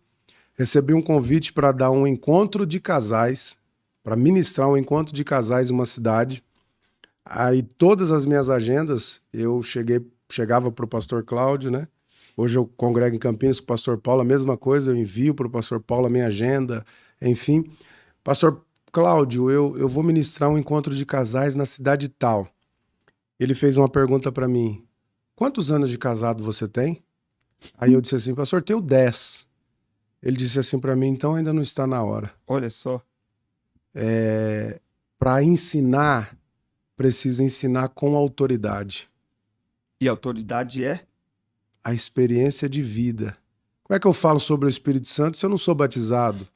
Recebi um convite para dar um encontro de casais, para ministrar um encontro de casais em uma cidade. Aí todas as minhas agendas, eu chegava para o pastor Cláudio, né? Hoje eu congrego em Campinas com o pastor Paulo, a mesma coisa, eu envio para o pastor Paulo a minha agenda, enfim. Pastor Cláudio, eu vou ministrar um encontro de casais na cidade tal. Ele fez uma pergunta para mim, quantos anos de casado você tem? Aí eu disse assim, pastor, tenho 10. Ele disse assim para mim, então ainda não está na hora. Olha só. Para ensinar, precisa ensinar com autoridade. E a autoridade é? A experiência de vida. Como é que eu falo sobre o Espírito Santo se eu não sou batizado?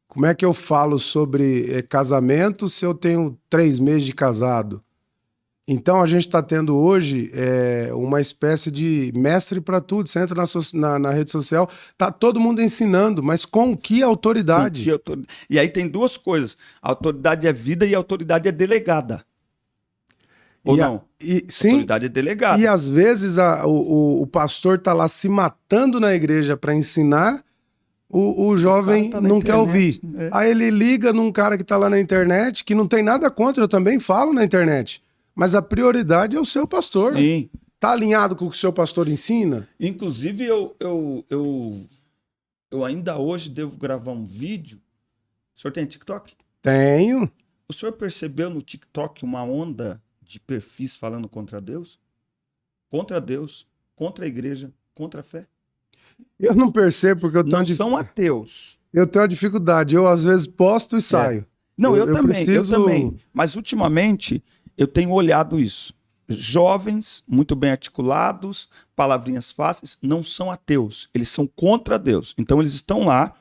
Como é que eu falo sobre casamento se eu tenho 3 meses de casado? Então a gente está tendo hoje uma espécie de mestre para tudo. Você entra na rede social, tá todo mundo ensinando, mas com que autoridade? E aí tem 2 coisas. A autoridade é vida e a autoridade é delegada. Ou não? Sim, autoridade é delegada. E às vezes o pastor está lá se matando na igreja para ensinar, o jovem não quer ouvir. Aí ele liga num cara que está lá na internet, que não tem nada contra, eu também falo na internet. Mas a prioridade é o seu pastor. Sim. Tá alinhado com o que o seu pastor ensina? Inclusive, eu ainda hoje devo gravar um vídeo. O senhor tem TikTok? Tenho. O senhor percebeu no TikTok uma onda de perfis falando contra Deus? Contra Deus, contra a igreja, contra a fé? Eu não percebo porque eu não são ateus. Eu tenho uma dificuldade. Eu, às vezes, posto e saio. Não, eu também. Mas, ultimamente, eu tenho olhado isso. Jovens, muito bem articulados, palavrinhas fáceis, não são ateus. Eles são contra Deus. Então, eles estão lá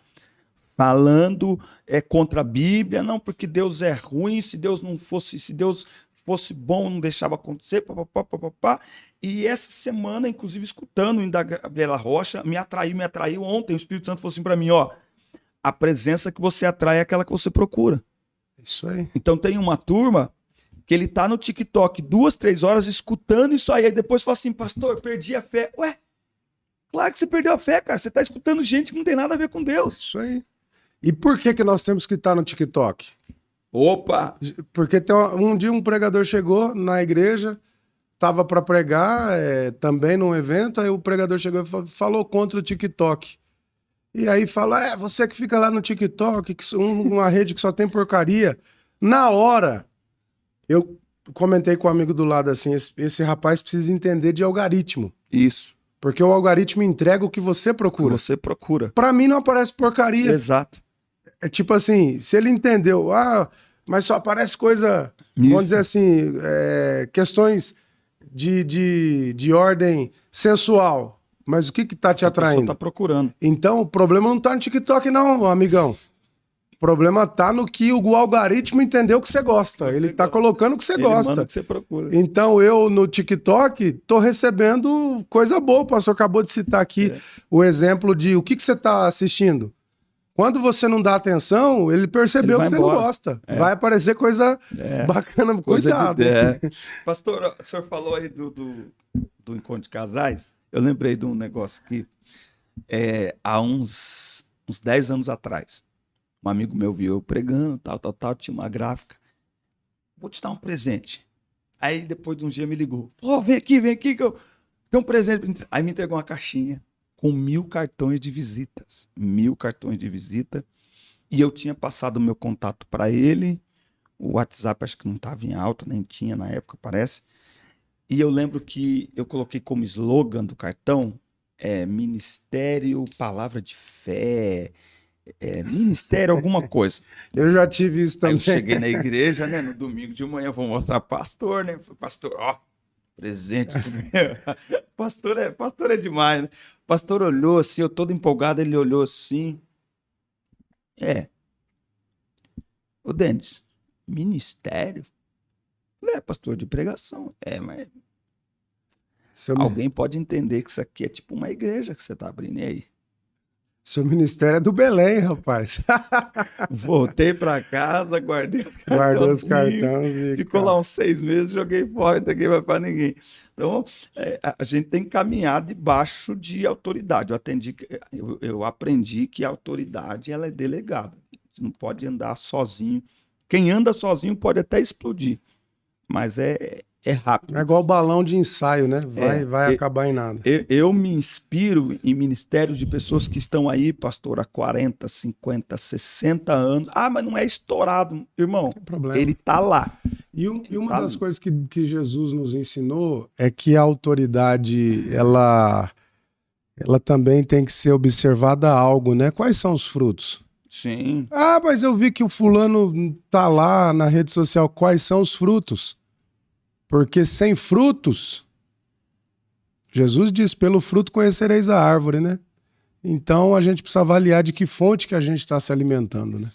falando contra a Bíblia. Não, porque Deus é ruim. Se Deus fosse bom, não deixava acontecer. Papapá. E essa semana, inclusive, escutando o da Gabriela Rocha, me atraiu ontem. O Espírito Santo falou assim para mim, a presença que você atrai é aquela que você procura. Isso aí. Então tem uma turma que ele tá no TikTok 2, 3 horas escutando isso aí depois fala assim, pastor, perdi a fé. Ué, claro que você perdeu a fé, cara. Você tá escutando gente que não tem nada a ver com Deus. Isso aí. E por que nós temos que estar no TikTok? Opa! Porque um dia um pregador chegou na igreja, estava para pregar também num evento, aí o pregador chegou e falou contra o TikTok. E aí fala, você que fica lá no TikTok, uma rede que só tem porcaria. Na hora, eu comentei com um amigo do lado assim, esse rapaz precisa entender de algoritmo. Isso. Porque o algoritmo entrega o que você procura. Você procura. Para mim não aparece porcaria. Exato. É tipo assim, se ele entendeu, mas só aparece coisa, vamos dizer assim, questões de ordem sensual. Mas o que tá te atraindo? A pessoa tá procurando. Então, o problema não tá no TikTok não, amigão. O problema tá no que o algoritmo entendeu que você gosta. Ele tá colocando o que você gosta. Manda o que você procura. Então, eu no TikTok tô recebendo coisa boa. O pastor acabou de citar aqui o exemplo de o que você tá assistindo. Quando você não dá atenção, ele percebeu que você não gosta. Vai aparecer coisa bacana. Cuidado. Pastor, o senhor falou aí do encontro de casais. Eu lembrei de um negócio que há uns 10 anos atrás, um amigo meu viu eu pregando, tal, tinha uma gráfica. Vou te dar um presente. Aí depois de um dia me ligou. Vem aqui que eu tenho um presente. Aí me entregou uma caixinha com 1000 cartões de visitas. 1000 cartões de visita. E eu tinha passado o meu contato para ele. O WhatsApp acho que não estava em alta, nem tinha na época, parece. E eu lembro que eu coloquei como slogan do cartão Ministério, Palavra de Fé, Ministério alguma coisa. Eu já tive isso também. Aí eu cheguei na igreja, né, no domingo de manhã, vou mostrar pro pastor, né? Falei, pastor, presente. Pastor é demais, né? O pastor olhou assim, eu todo empolgado, ele olhou assim. Ô, Denis, ministério? Pastor de pregação. Mas... Alguém pode entender que isso aqui é tipo uma igreja que você está abrindo. E aí? Seu ministério é do Belém, rapaz. Voltei para casa, guardei os cartões. Ficou lá uns 6 meses, joguei fora, não entreguei mais para ninguém. Então, a gente tem que caminhar debaixo de autoridade. Eu aprendi que a autoridade ela é delegada. Você não pode andar sozinho. Quem anda sozinho pode até explodir, mas é rápido. É igual balão de ensaio, né? Vai acabar em nada. Eu me inspiro em ministérios de pessoas que estão aí, pastor, há 40, 50, 60 anos. Ah, mas não é estourado. Irmão, ele está lá. E uma das coisas que Jesus nos ensinou é que a autoridade, ela também tem que ser observada a algo, né? Quais são os frutos? Sim. Ah, mas eu vi que o fulano tá lá na rede social. Quais são os frutos? Porque sem frutos, Jesus diz, pelo fruto conhecereis a árvore, né? Então a gente precisa avaliar de que fonte que a gente está se alimentando, né?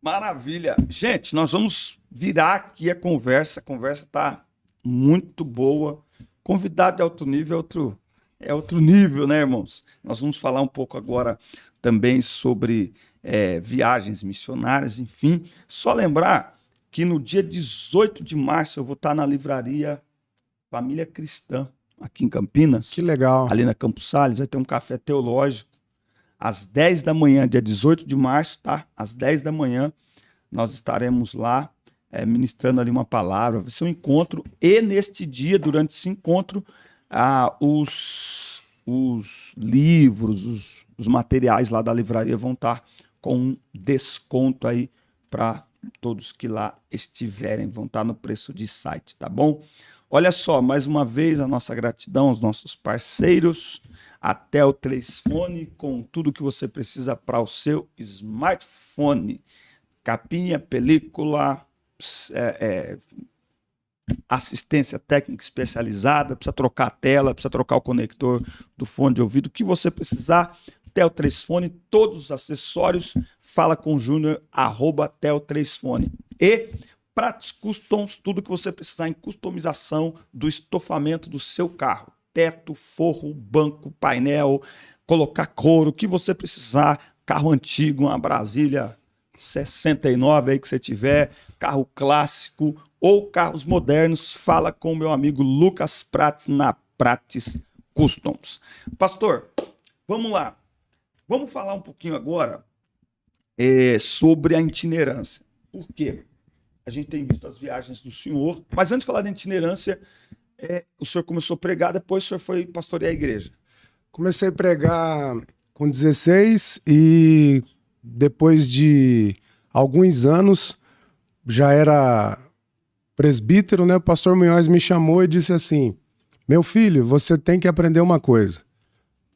Maravilha. Gente, nós vamos virar aqui a conversa. A conversa está muito boa. Convidado de alto nível é outro nível, né, irmãos? Nós vamos falar um pouco agora também sobre viagens missionárias, enfim. Só lembrar que no dia 18 de março eu vou estar na livraria Família Cristã, aqui em Campinas. Que legal. Ali na Campos Sales, vai ter um café teológico. Às 10 da manhã, dia 18 de março, tá? Às 10 da manhã, nós estaremos lá ministrando ali uma palavra. Vai ser um encontro. E neste dia, durante esse encontro, os livros, os materiais lá da livraria vão estar com um desconto aí para todos que lá estiverem, vão estar no preço de site, tá bom? Olha só, mais uma vez a nossa gratidão aos nossos parceiros, a Tel 3 Fone, com tudo que você precisa para o seu smartphone, capinha, película, assistência técnica especializada, precisa trocar a tela, precisa trocar o conector do fone de ouvido, o que você precisar, Tel 3 Fone, todos os acessórios, fala com o Júnior, @Tel 3 Fone. E Prates Customs, tudo que você precisar em customização do estofamento do seu carro. Teto, forro, banco, painel, colocar couro, o que você precisar, carro antigo, uma Brasília 69 aí que você tiver, carro clássico ou carros modernos, fala com o meu amigo Lucas Prates na Prates Customs. Pastor, vamos lá. Vamos falar um pouquinho agora sobre a itinerância. Por quê? A gente tem visto as viagens do senhor, mas antes de falar da itinerância, o senhor começou a pregar, depois o senhor foi pastorear a igreja. Comecei a pregar com 16 e depois de alguns anos, já era presbítero, né? O pastor Munhoz me chamou e disse assim, meu filho, você tem que aprender uma coisa.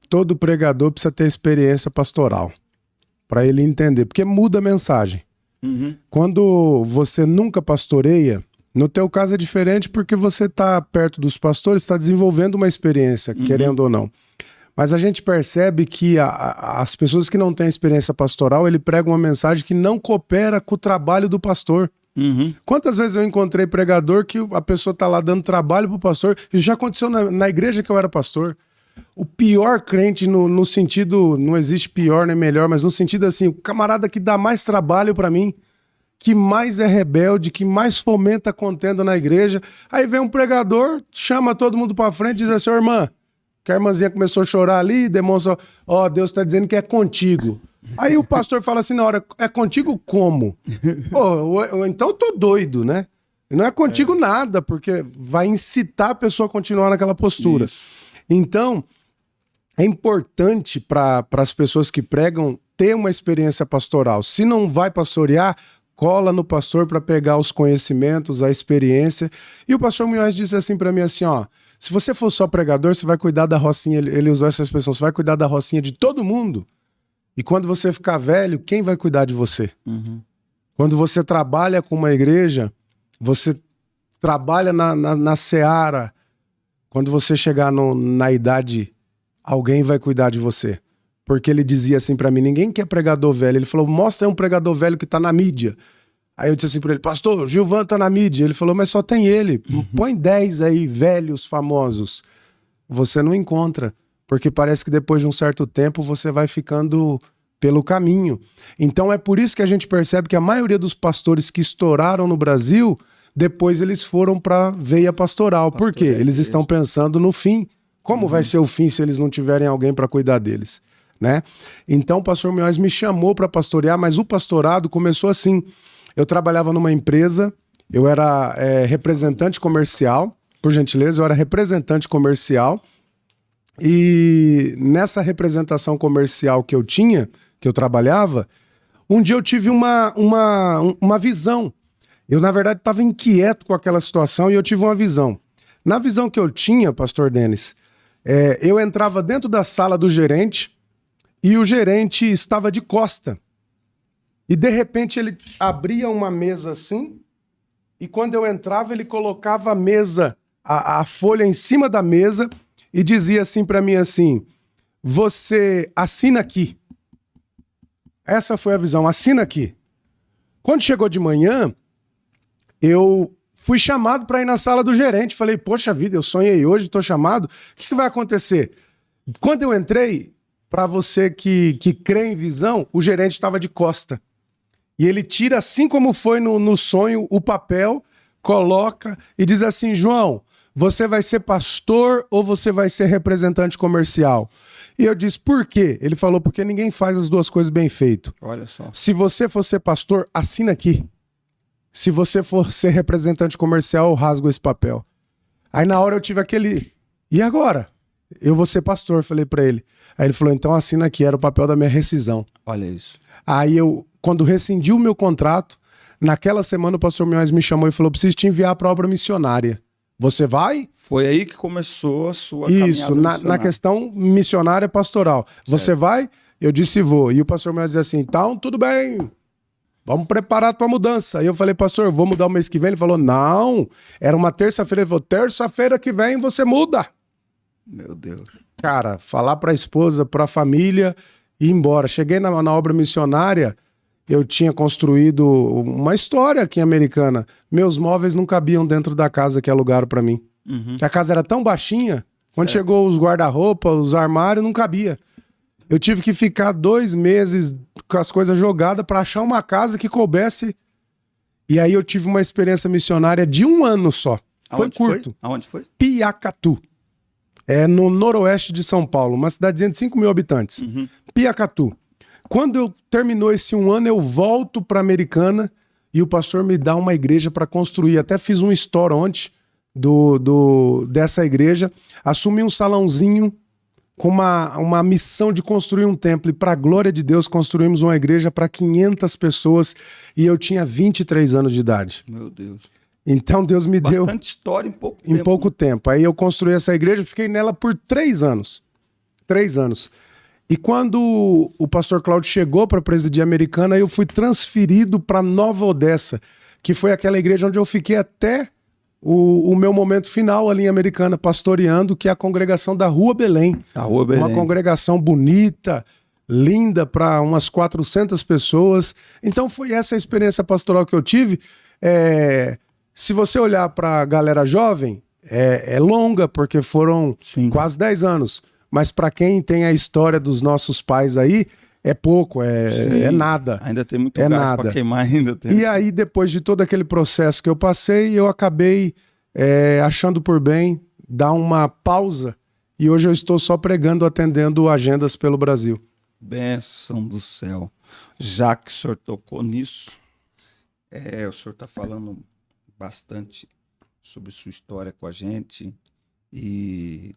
Todo pregador precisa ter experiência pastoral, para ele entender, porque muda a mensagem. Uhum. Quando você nunca pastoreia, no teu caso é diferente porque você está perto dos pastores, está desenvolvendo uma experiência, querendo ou não. Mas a gente percebe que as pessoas que não têm experiência pastoral, ele prega uma mensagem que não coopera com o trabalho do pastor. Uhum. Quantas vezes eu encontrei pregador que a pessoa está lá dando trabalho para o pastor, isso já aconteceu na igreja que eu era pastor. O pior crente no sentido, não existe pior nem melhor, mas no sentido assim, o camarada que dá mais trabalho para mim, que mais é rebelde, que mais fomenta a contenda na igreja. Aí vem um pregador, chama todo mundo para frente e diz assim, irmã, que a irmãzinha começou a chorar ali, demonstra, Deus está dizendo que é contigo. Aí o pastor fala assim na hora, é contigo como? Pô, então eu tô doido, né? Não é contigo nada, porque vai incitar a pessoa a continuar naquela postura. Isso. Então, é importante para as pessoas que pregam ter uma experiência pastoral. Se não vai pastorear, cola no pastor para pegar os conhecimentos, a experiência. E o pastor Munhoz disse assim para mim assim, se você for só pregador, você vai cuidar da rocinha, ele usou essa expressão, você vai cuidar da rocinha de todo mundo. E quando você ficar velho, quem vai cuidar de você? Uhum. Quando você trabalha com uma igreja, você trabalha na seara. Quando você chegar na idade, alguém vai cuidar de você. Porque ele dizia assim pra mim, ninguém quer pregador velho. Ele falou, mostra aí um pregador velho que tá na mídia. Aí eu disse assim pra ele, pastor, o Gilvan tá na mídia. Ele falou, mas só tem ele. Põe 10 aí, velhos, famosos. Você não encontra, porque parece que depois de um certo tempo você vai ficando pelo caminho. Então é por isso que a gente percebe que a maioria dos pastores que estouraram no Brasil, depois eles foram pra veia pastoral. Por quê? Eles estão pensando no fim. Como vai ser o fim se eles não tiverem alguém para cuidar deles? Né? Então o pastor Munhoz me chamou para pastorear, mas o pastorado começou assim. Eu trabalhava numa empresa, eu era representante comercial, por gentileza, eu era representante comercial, e nessa representação comercial que eu tinha, que eu trabalhava, um dia eu tive uma visão. Eu, na verdade, estava inquieto com aquela situação e eu tive uma visão. Na visão que eu tinha, pastor Denis, eu entrava dentro da sala do gerente e o gerente estava de costa. E de repente ele abria uma mesa assim, e quando eu entrava ele colocava a mesa, a folha em cima da mesa e dizia assim para mim assim, você assina aqui. Essa foi a visão, assina aqui. Quando chegou de manhã, eu fui chamado para ir na sala do gerente. Falei, poxa vida, eu sonhei hoje, estou chamado. O que vai acontecer? Quando eu entrei, para você que crê em visão, o gerente estava de costa. E ele tira, assim como foi no sonho, o papel, coloca e diz assim, João, você vai ser pastor ou você vai ser representante comercial? E eu disse, por quê? Ele falou, porque ninguém faz as duas coisas bem feito. Olha só. Se você for ser pastor, assina aqui. Se você for ser representante comercial, eu rasgo esse papel. Aí na hora eu tive aquele, e agora? Eu vou ser pastor, falei pra ele. Aí ele falou, então assina aqui, era o papel da minha rescisão. Olha isso. Aí eu, quando rescindi o meu contrato, naquela semana o pastor Munhoz me chamou e falou, preciso te enviar para a obra missionária. Você vai? Foi aí que começou a sua Isso, caminhada na questão missionária pastoral. Certo. Você vai? Eu disse vou. E o pastor Munhoz dizia assim, então tudo bem, vamos preparar a tua mudança. Aí eu falei, pastor, vou mudar o mês que vem? Ele falou, não, era uma terça-feira. Ele falou, terça-feira que vem você muda. Meu Deus. Cara, falar para a esposa, para a família e ir embora. Cheguei na obra missionária, eu tinha construído uma história aqui em Americana. Meus móveis não cabiam dentro da casa que alugaram para mim. Uhum. A casa era tão baixinha, quando chegou os guarda-roupa, os armários, não cabia. Eu tive que ficar 2 meses com as coisas jogadas para achar uma casa que coubesse. E aí eu tive uma experiência missionária de 1 ano só. Foi curto. Aonde foi? Piacatu. É no noroeste de São Paulo, uma cidadezinha de 5 mil habitantes. Uhum. Piacatu. Quando eu terminou esse 1 ano, eu volto para Americana e o pastor me dá uma igreja para construir. Até fiz um store ontem dessa igreja. Assumi um salãozinho com uma missão de construir um templo. E para a glória de Deus, construímos uma igreja para 500 pessoas e eu tinha 23 anos de idade. Meu Deus. Então Deus me deu... Bastante história em pouco tempo. Em pouco tempo. Aí eu construí essa igreja, fiquei nela por 3 anos. 3 anos. E quando o pastor Cláudio chegou para presidir a Americana, eu fui transferido para Nova Odessa, que foi aquela igreja onde eu fiquei até o meu momento final ali em Americana, pastoreando, que é a congregação da Rua Belém. A Rua Belém. Uma congregação bonita, linda, para umas 400 pessoas. Então foi essa a experiência pastoral que eu tive. Se você olhar para a galera jovem, é longa, porque foram quase 10 anos. Mas para quem tem a história dos nossos pais aí, é pouco, é nada. Ainda tem muito gás para queimar. Ainda tem. E aí, depois de todo aquele processo que eu passei, eu acabei achando por bem dar uma pausa. E hoje eu estou só pregando, atendendo agendas pelo Brasil. Bênção do céu. Já que o senhor tocou nisso, o senhor está falando bastante sobre sua história com a gente e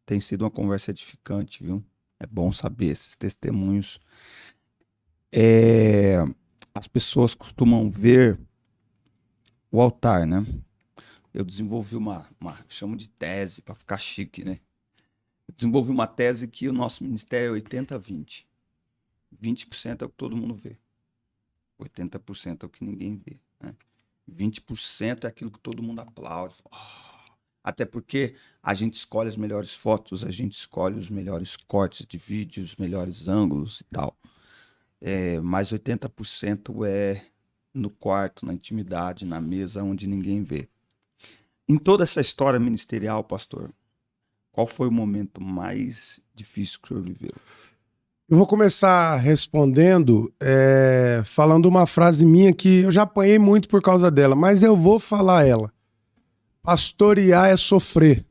tem sido uma conversa edificante, viu? É bom saber esses testemunhos. As pessoas costumam ver o altar, né? Eu desenvolvi chamo de tese para ficar chique, né? Eu desenvolvi uma tese que o nosso ministério é 80-20. 20% é o que todo mundo vê. 80% é o que ninguém vê, né? 20% é aquilo que todo mundo aplaude. Até porque a gente escolhe as melhores fotos, a gente escolhe os melhores cortes de vídeos, os melhores ângulos e tal. Mas 80% no quarto, na intimidade, na mesa, onde ninguém vê. Em toda essa história ministerial, pastor, qual foi o momento mais difícil que o senhor viveu? Eu vou começar respondendo, falando uma frase minha que eu já apanhei muito por causa dela, mas eu vou falar ela. Pastorear é sofrer,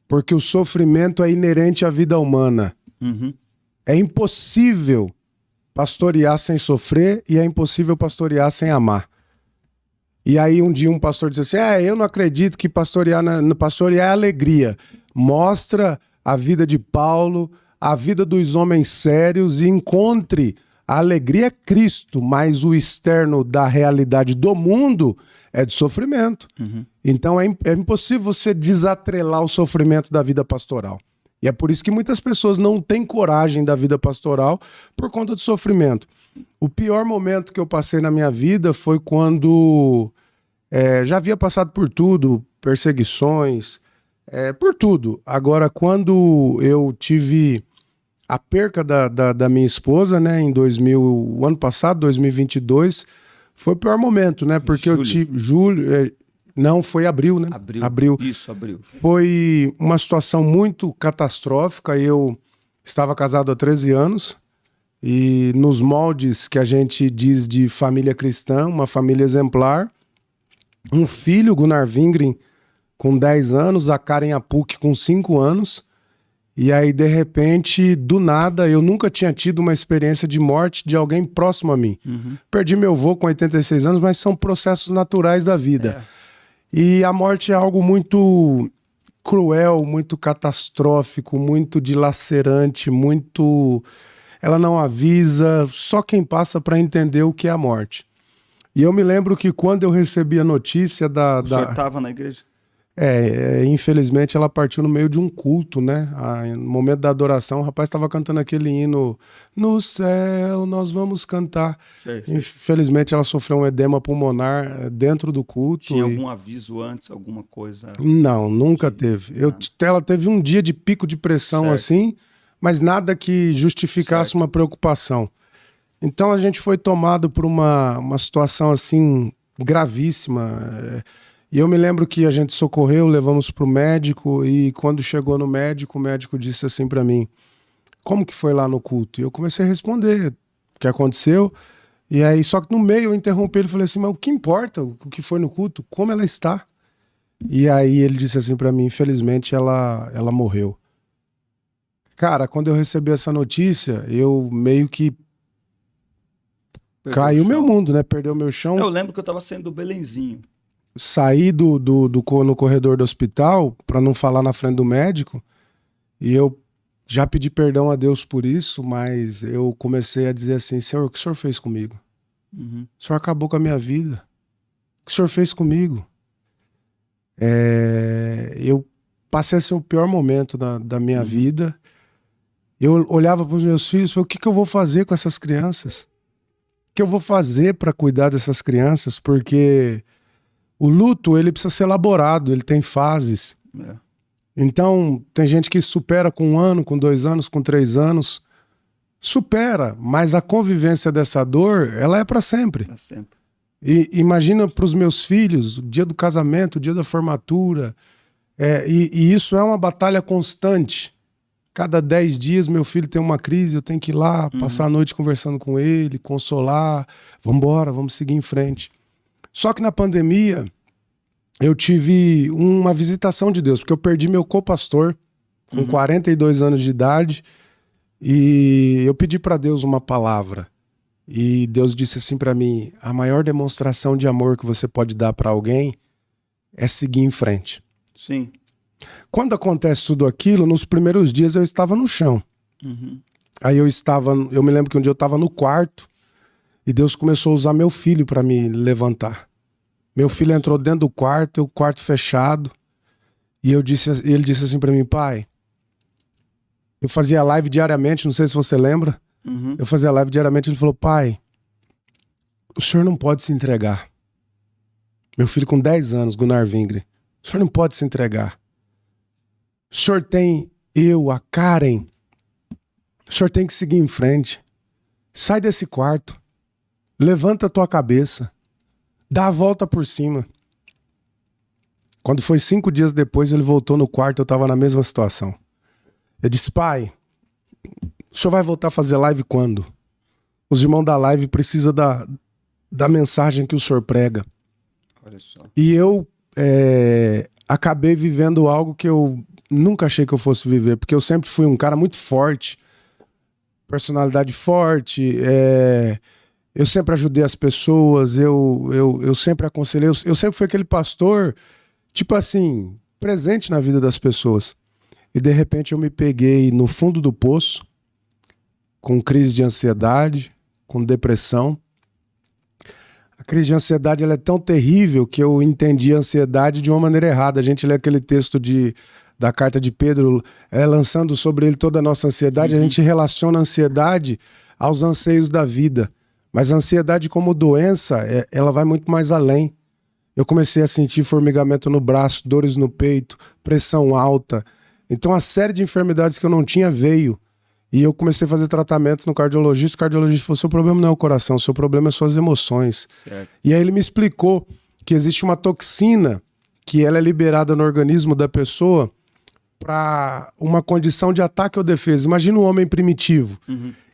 porque o sofrimento é inerente à vida humana. Uhum. É impossível pastorear sem sofrer e é impossível pastorear sem amar. E aí um dia um pastor disse assim, eu não acredito que pastorear é alegria. Mostra a vida de Paulo, a vida dos homens sérios e encontre a alegria é Cristo, mas o externo da realidade do mundo é de sofrimento. Uhum. Então é impossível você desatrelar o sofrimento da vida pastoral. E é por isso que muitas pessoas não têm coragem da vida pastoral por conta do sofrimento. O pior momento que eu passei na minha vida foi quando já havia passado por tudo, perseguições, por tudo. Agora, quando eu tive a perca da minha esposa, né, o ano passado, 2022, foi o pior momento, né? Porque eu tive... Não, foi abril, né? Abril. Isso, abril. Foi uma situação muito catastrófica. Eu estava casado há 13 anos e nos moldes que a gente diz de família cristã, uma família exemplar, um filho, Gunnar Wingren, com 10 anos, a Karen Apuk com 5 anos. E aí, de repente, do nada, eu nunca tinha tido uma experiência de morte de alguém próximo a mim. Uhum. Perdi meu avô com 86 anos, mas são processos naturais da vida. E a morte é algo muito cruel, muito catastrófico, muito dilacerante, muito... Ela não avisa, só quem passa para entender o que é a morte. E eu me lembro que quando eu recebi a notícia O senhor estava na igreja? Infelizmente ela partiu no meio de um culto, né? No momento da adoração, o rapaz estava cantando aquele hino, no céu nós vamos cantar. Sei. Infelizmente ela sofreu um edema pulmonar dentro do culto. Tinha algum aviso antes, alguma coisa? Não, nunca teve. Ela teve um dia de pico de pressão assim, mas nada que justificasse uma preocupação. Então a gente foi tomado por uma situação assim gravíssima. E eu me lembro que a gente socorreu, levamos para o médico e quando chegou no médico, o médico disse assim para mim, como que foi lá no culto? E eu comecei a responder o que aconteceu. E aí, só que no meio eu interrompi ele e falei assim, mas o que importa o que foi no culto? Como ela está? E aí ele disse assim para mim, infelizmente ela morreu. Cara, quando eu recebi essa notícia, eu meio que caiu meu mundo, né? Perdeu meu chão. Eu lembro que eu estava saindo do Belenzinho. Saí no corredor do hospital para não falar na frente do médico e eu já pedi perdão a Deus por isso, mas eu comecei a dizer assim, Senhor, o que o Senhor fez comigo? Uhum. O Senhor acabou com a minha vida. O que o Senhor fez comigo? Eu passei a ser o pior momento da minha vida. Eu olhava para os meus filhos e falei, o que eu vou fazer com essas crianças? O que eu vou fazer para cuidar dessas crianças? Porque o luto, ele precisa ser elaborado, ele tem fases. Então, tem gente que supera com 1 ano, com 2 anos, com 3 anos. Supera, mas a convivência dessa dor, ela é para sempre. Para sempre. E imagina para os meus filhos, o dia do casamento, o dia da formatura. E isso é uma batalha constante. Cada 10 dias meu filho tem uma crise, eu tenho que ir lá, passar a noite conversando com ele, consolar. Vamos embora, vamos seguir em frente. Só que na pandemia eu tive uma visitação de Deus, porque eu perdi meu co-pastor com 42 anos de idade e eu pedi para Deus uma palavra. E Deus disse assim para mim, a maior demonstração de amor que você pode dar para alguém é seguir em frente. Sim. Quando acontece tudo aquilo, nos primeiros dias eu estava no chão. Aí eu me lembro que um dia eu estava no quarto e Deus começou a usar meu filho para me levantar. Meu filho entrou dentro do quarto, o quarto fechado, e ele disse assim para mim, pai, eu fazia live diariamente, não sei se você lembra, eu fazia live diariamente, ele falou, pai, o senhor não pode se entregar. Meu filho com 10 anos, Gunnar Wingren, o senhor não pode se entregar. O senhor tem a Karen, o senhor tem que seguir em frente. Sai desse quarto. levanta a tua cabeça, dá a volta por cima. Quando foi 5 dias depois, ele voltou no quarto, eu estava na mesma situação. Eu disse, pai, o senhor vai voltar a fazer live quando? Os irmãos da live precisam da mensagem que o senhor prega. Olha só. E eu acabei vivendo algo que eu nunca achei que eu fosse viver, porque eu sempre fui um cara muito forte, personalidade forte, eu sempre ajudei as pessoas, eu sempre aconselhei, eu sempre fui aquele pastor, tipo assim, presente na vida das pessoas. E de repente eu me peguei no fundo do poço, com crise de ansiedade, com depressão. A crise de ansiedade ela é tão terrível que eu entendi a ansiedade de uma maneira errada. A gente lê aquele texto da carta de Pedro, lançando sobre ele toda a nossa ansiedade, a gente relaciona a ansiedade aos anseios da vida. Mas a ansiedade como doença, ela vai muito mais além. Eu comecei a sentir formigamento no braço, dores no peito, pressão alta. Então a série de enfermidades que eu não tinha veio. E eu comecei a fazer tratamento no cardiologista. O cardiologista falou, seu problema não é o coração, seu problema é suas emoções. Certo. E aí ele me explicou que existe uma toxina que ela é liberada no organismo da pessoa para uma condição de ataque ou defesa. Imagina um homem primitivo.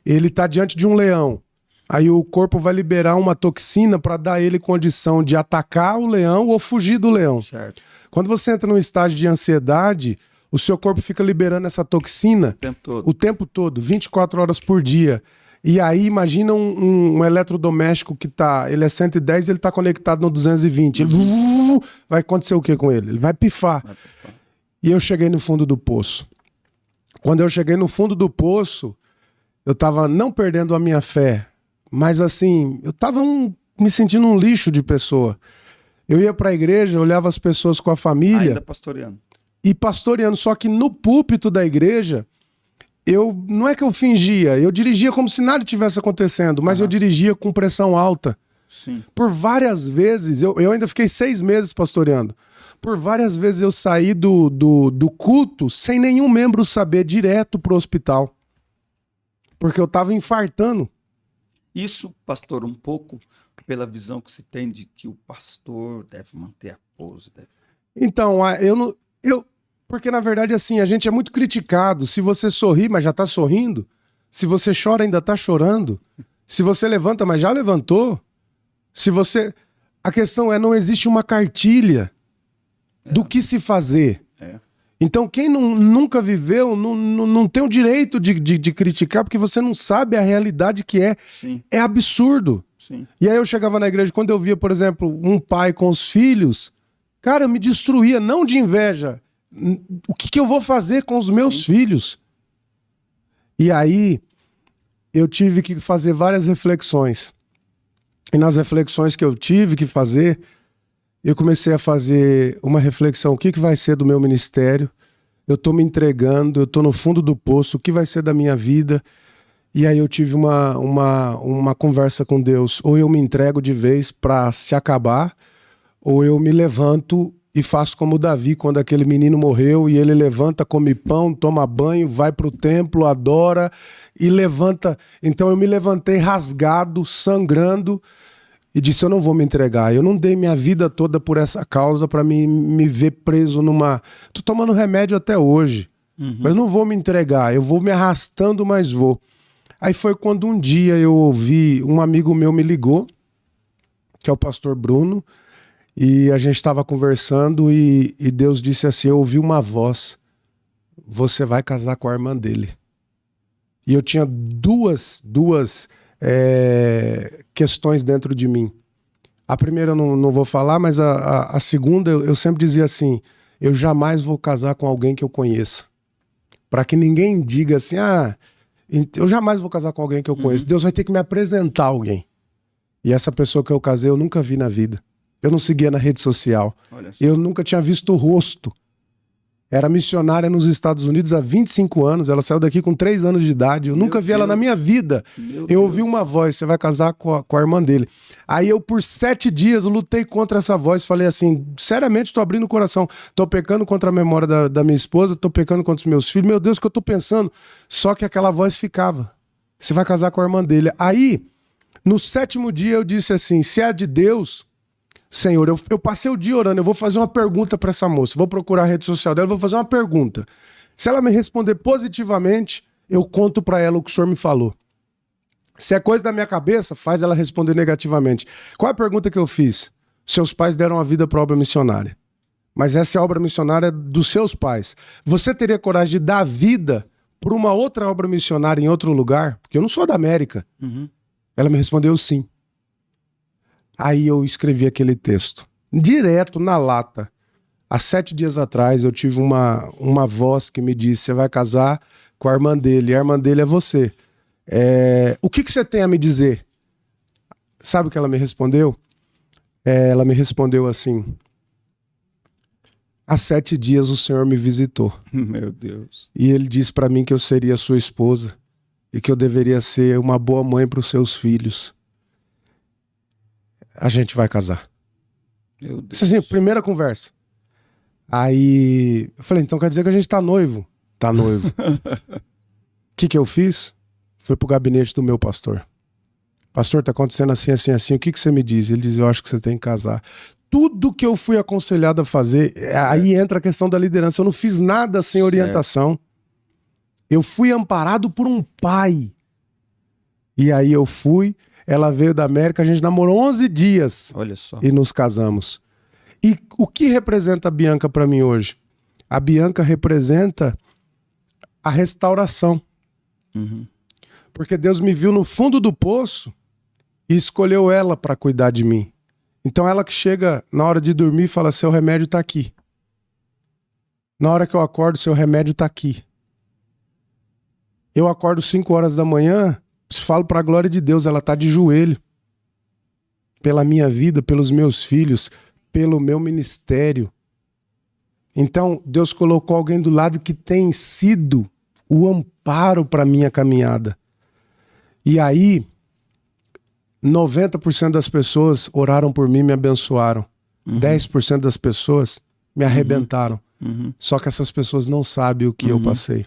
Ele está diante de um leão. Aí o corpo vai liberar uma toxina para dar a ele condição de atacar o leão ou fugir do leão. Certo. Quando você entra num estágio de ansiedade, o seu corpo fica liberando essa toxina o tempo todo, 24 horas por dia. E aí imagina um eletrodoméstico que ele é 110 e ele está conectado no 220. Ele, vai acontecer o que com ele? Ele vai pifar. E eu cheguei no fundo do poço. Quando eu cheguei no fundo do poço, eu estava não perdendo a minha fé, mas assim, eu estava me sentindo um lixo de pessoa. Eu ia para a igreja, olhava as pessoas com a família. Ainda pastoreando. E pastoreando, só que no púlpito da igreja, não é que eu fingia, eu dirigia como se nada tivesse acontecendo, mas eu dirigia com pressão alta. Sim. Por várias vezes, eu ainda fiquei 6 meses pastoreando. Por várias vezes eu saí do culto sem nenhum membro saber, direto pro hospital. Porque eu tava infartando. Isso, pastor, um pouco pela visão que se tem de que o pastor deve manter a pose. Então, porque na verdade assim, a gente é muito criticado. Se você sorri, mas já tá sorrindo. Se você chora, ainda tá chorando. Se você levanta, mas já levantou. A questão não existe uma cartilha do que se fazer. Então quem nunca viveu não tem o direito de criticar, porque você não sabe a realidade que é. Sim. É absurdo. Sim. E aí eu chegava na igreja, quando eu via, por exemplo, um pai com os filhos, cara, eu me destruía, não de inveja. O que eu vou fazer com os meus filhos? E aí eu tive que fazer várias reflexões. E nas reflexões que eu tive que fazer, eu comecei a fazer uma reflexão. O que vai ser do meu ministério? Eu estou me entregando, eu estou no fundo do poço. O que vai ser da minha vida? E aí eu tive uma conversa com Deus. Ou eu me entrego de vez para se acabar, ou eu me levanto e faço como Davi, quando aquele menino morreu e ele levanta, come pão, toma banho, vai para o templo, adora e levanta. Então eu me levantei rasgado, sangrando e disse, eu não vou me entregar. Eu não dei minha vida toda por essa causa para me ver preso numa... Tô tomando remédio até hoje, mas não vou me entregar. Eu vou me arrastando, mas vou. Aí foi quando um dia eu ouvi, um amigo meu me ligou, que é o pastor Bruno, e a gente estava conversando e Deus disse assim, eu ouvi uma voz, você vai casar com a irmã dele. E eu tinha duas questões dentro de mim. A primeira eu não vou falar, mas a segunda eu sempre dizia assim, eu jamais vou casar com alguém que eu conheça. Para que ninguém diga assim, eu jamais vou casar com alguém que eu conheço. Deus vai ter que me apresentar alguém. E essa pessoa que eu casei eu nunca vi na vida. Eu não seguia na rede social. Eu nunca tinha visto o rosto. Era missionária nos Estados Unidos há 25 anos. Ela saiu daqui com 3 anos de idade. Eu nunca vi ela na minha vida. Eu ouvi uma voz, você vai casar com a irmã dele. Aí eu, por 7 dias, lutei contra essa voz. Falei assim, seriamente, tô abrindo o coração. Tô pecando contra a memória da minha esposa, tô pecando contra os meus filhos. Meu Deus, o que eu tô pensando? Só que aquela voz ficava. Você vai casar com a irmã dele. Aí, No 7º dia eu disse assim, se é de Deus, Senhor, eu passei o dia orando, eu vou fazer uma pergunta para essa moça, vou procurar a rede social dela, vou fazer uma pergunta. Se ela me responder positivamente, eu conto para ela o que o Senhor me falou. Se é coisa da minha cabeça, faz ela responder negativamente. Qual é a pergunta que eu fiz? Seus pais deram a vida para a obra missionária. Mas essa é a obra missionária dos seus pais. Você teria coragem de dar a vida para uma outra obra missionária em outro lugar? Porque eu não sou da América. Uhum. Ela me respondeu sim. Aí eu escrevi aquele texto. Direto, na lata. Há 7 dias atrás eu tive uma voz que me disse, você vai casar com a irmã dele. E a irmã dele é você. O que você tem a me dizer? Sabe o que ela me respondeu? Ela me respondeu assim... Há 7 dias o Senhor me visitou. Meu Deus. E ele disse para mim que eu seria sua esposa e que eu deveria ser uma boa mãe para os seus filhos. A gente vai casar. Meu Deus. Isso assim, primeira conversa. Aí eu falei, então quer dizer que a gente tá noivo? Tá noivo. O que eu fiz? Fui pro gabinete do meu pastor. Pastor, tá acontecendo assim, assim, assim. O que você me diz? Ele diz, eu acho que você tem que casar. Tudo que eu fui aconselhado a fazer, aí entra a questão da liderança. Eu não fiz nada sem orientação. Eu fui amparado por um pai. E aí eu fui, ela veio da América, a gente namorou 11 dias. Olha só. E nos casamos. E o que representa a Bianca para mim hoje? A Bianca representa a restauração. Uhum. Porque Deus me viu no fundo do poço e escolheu ela para cuidar de mim. Então ela que chega na hora de dormir e fala, seu remédio tá aqui. Na hora que eu acordo, seu remédio tá aqui. Eu acordo 5 horas da manhã, falo para a glória de Deus, ela tá de joelho. Pela minha vida, pelos meus filhos, pelo meu ministério. Então Deus colocou alguém do lado que tem sido o amparo para minha caminhada. E aí... 90% das pessoas oraram por mim e me abençoaram. 10% das pessoas me arrebentaram. Só que essas pessoas não sabem o que eu passei.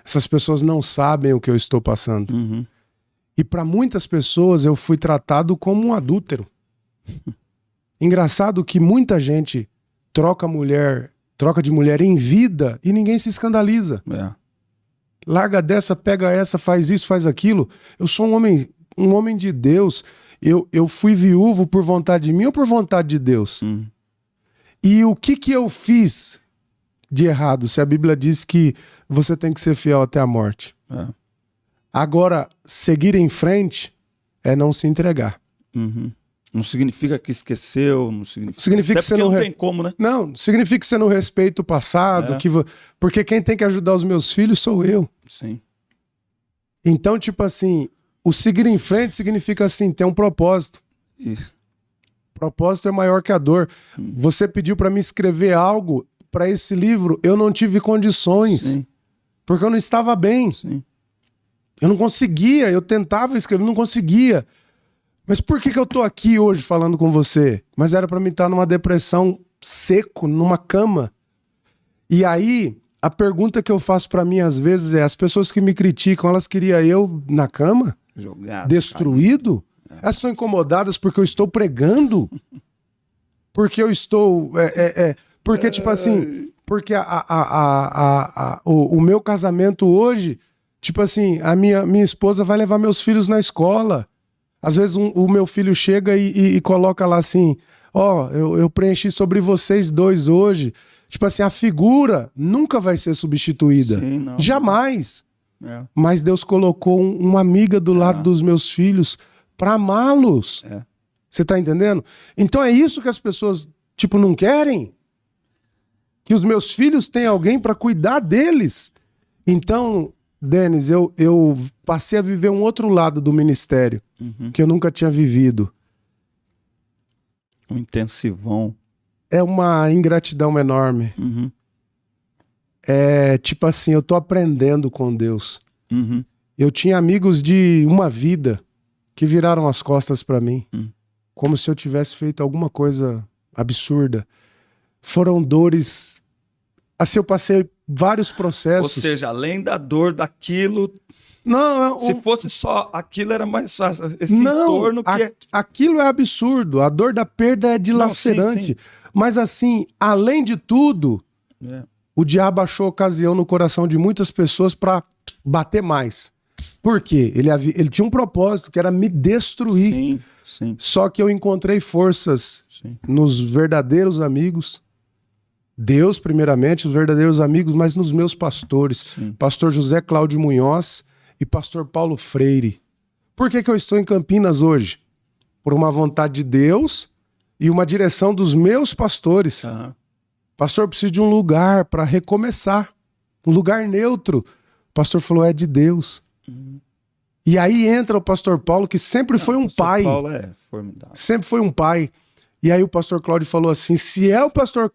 Essas pessoas não sabem o que eu estou passando. E para muitas pessoas eu fui tratado como um adúltero. Engraçado que muita gente troca de mulher em vida e ninguém se escandaliza. Larga dessa, pega essa, faz isso, faz aquilo. Eu sou um homem de Deus. Eu fui viúvo por vontade de mim ou por vontade de Deus? E o que eu fiz de errado? Se a Bíblia diz que você tem que ser fiel até a morte. Agora, seguir em frente é não se entregar. Não significa que esqueceu, não significa... Significa que você não tem como, né? Não, significa que você não respeita o passado, porque quem tem que ajudar os meus filhos sou eu. Sim. Então, tipo assim, o seguir em frente significa assim, ter um propósito. Isso. Propósito é maior que a dor. Você pediu para mim escrever algo para esse livro, eu não tive condições. Sim. Porque eu não estava bem. Sim. Eu não conseguia, eu tentava escrever, não conseguia. Mas por que eu tô aqui hoje falando com você? Mas era para mim estar numa depressão seco, numa cama. E aí, a pergunta que eu faço para mim às vezes é, as pessoas que me criticam, elas queriam eu na cama? Jogado. Destruído? Elas estão incomodadas porque eu estou pregando? Porque eu estou... porque, tipo assim... Porque o meu casamento hoje... Tipo assim, a minha esposa vai levar meus filhos na escola. Às vezes o meu filho chega e coloca lá assim... eu preenchi sobre vocês dois hoje. Tipo assim, a figura nunca vai ser substituída. Sim, não. Jamais. Mas Deus colocou uma amiga do lado dos meus filhos para amá-los. Você tá entendendo? Então é isso que as pessoas, tipo, não querem. Que os meus filhos tenham alguém para cuidar deles. Então, Denis, eu passei a viver um outro lado do ministério que eu nunca tinha vivido. Um intensivão. É uma ingratidão enorme. É tipo assim, eu tô aprendendo com Deus. Eu tinha amigos de uma vida que viraram as costas para mim. Como se eu tivesse feito alguma coisa absurda. Foram dores... Assim, eu passei vários processos. Ou seja, além da dor daquilo... Não, Se fosse só aquilo, era mais fácil. Esse entorno que aquilo é absurdo. A dor da perda é dilacerante. Sim. Mas assim, além de tudo, o diabo achou ocasião no coração de muitas pessoas para bater mais. Por quê? Ele tinha um propósito, que era me destruir. Sim. Só que eu encontrei forças nos verdadeiros amigos. Deus, primeiramente, os verdadeiros amigos, mas nos meus pastores. Sim. Pastor José Cláudio Munhoz e pastor Paulo Freire. Por que eu estou em Campinas hoje? Por uma vontade de Deus e uma direção dos meus pastores. Pastor, preciso de um lugar para recomeçar. Um lugar neutro. O pastor falou, é de Deus. E aí entra o pastor Paulo, que sempre foi um pai. O Paulo é formidável. Sempre foi um pai. E aí o pastor Cláudio falou assim, se é o pastor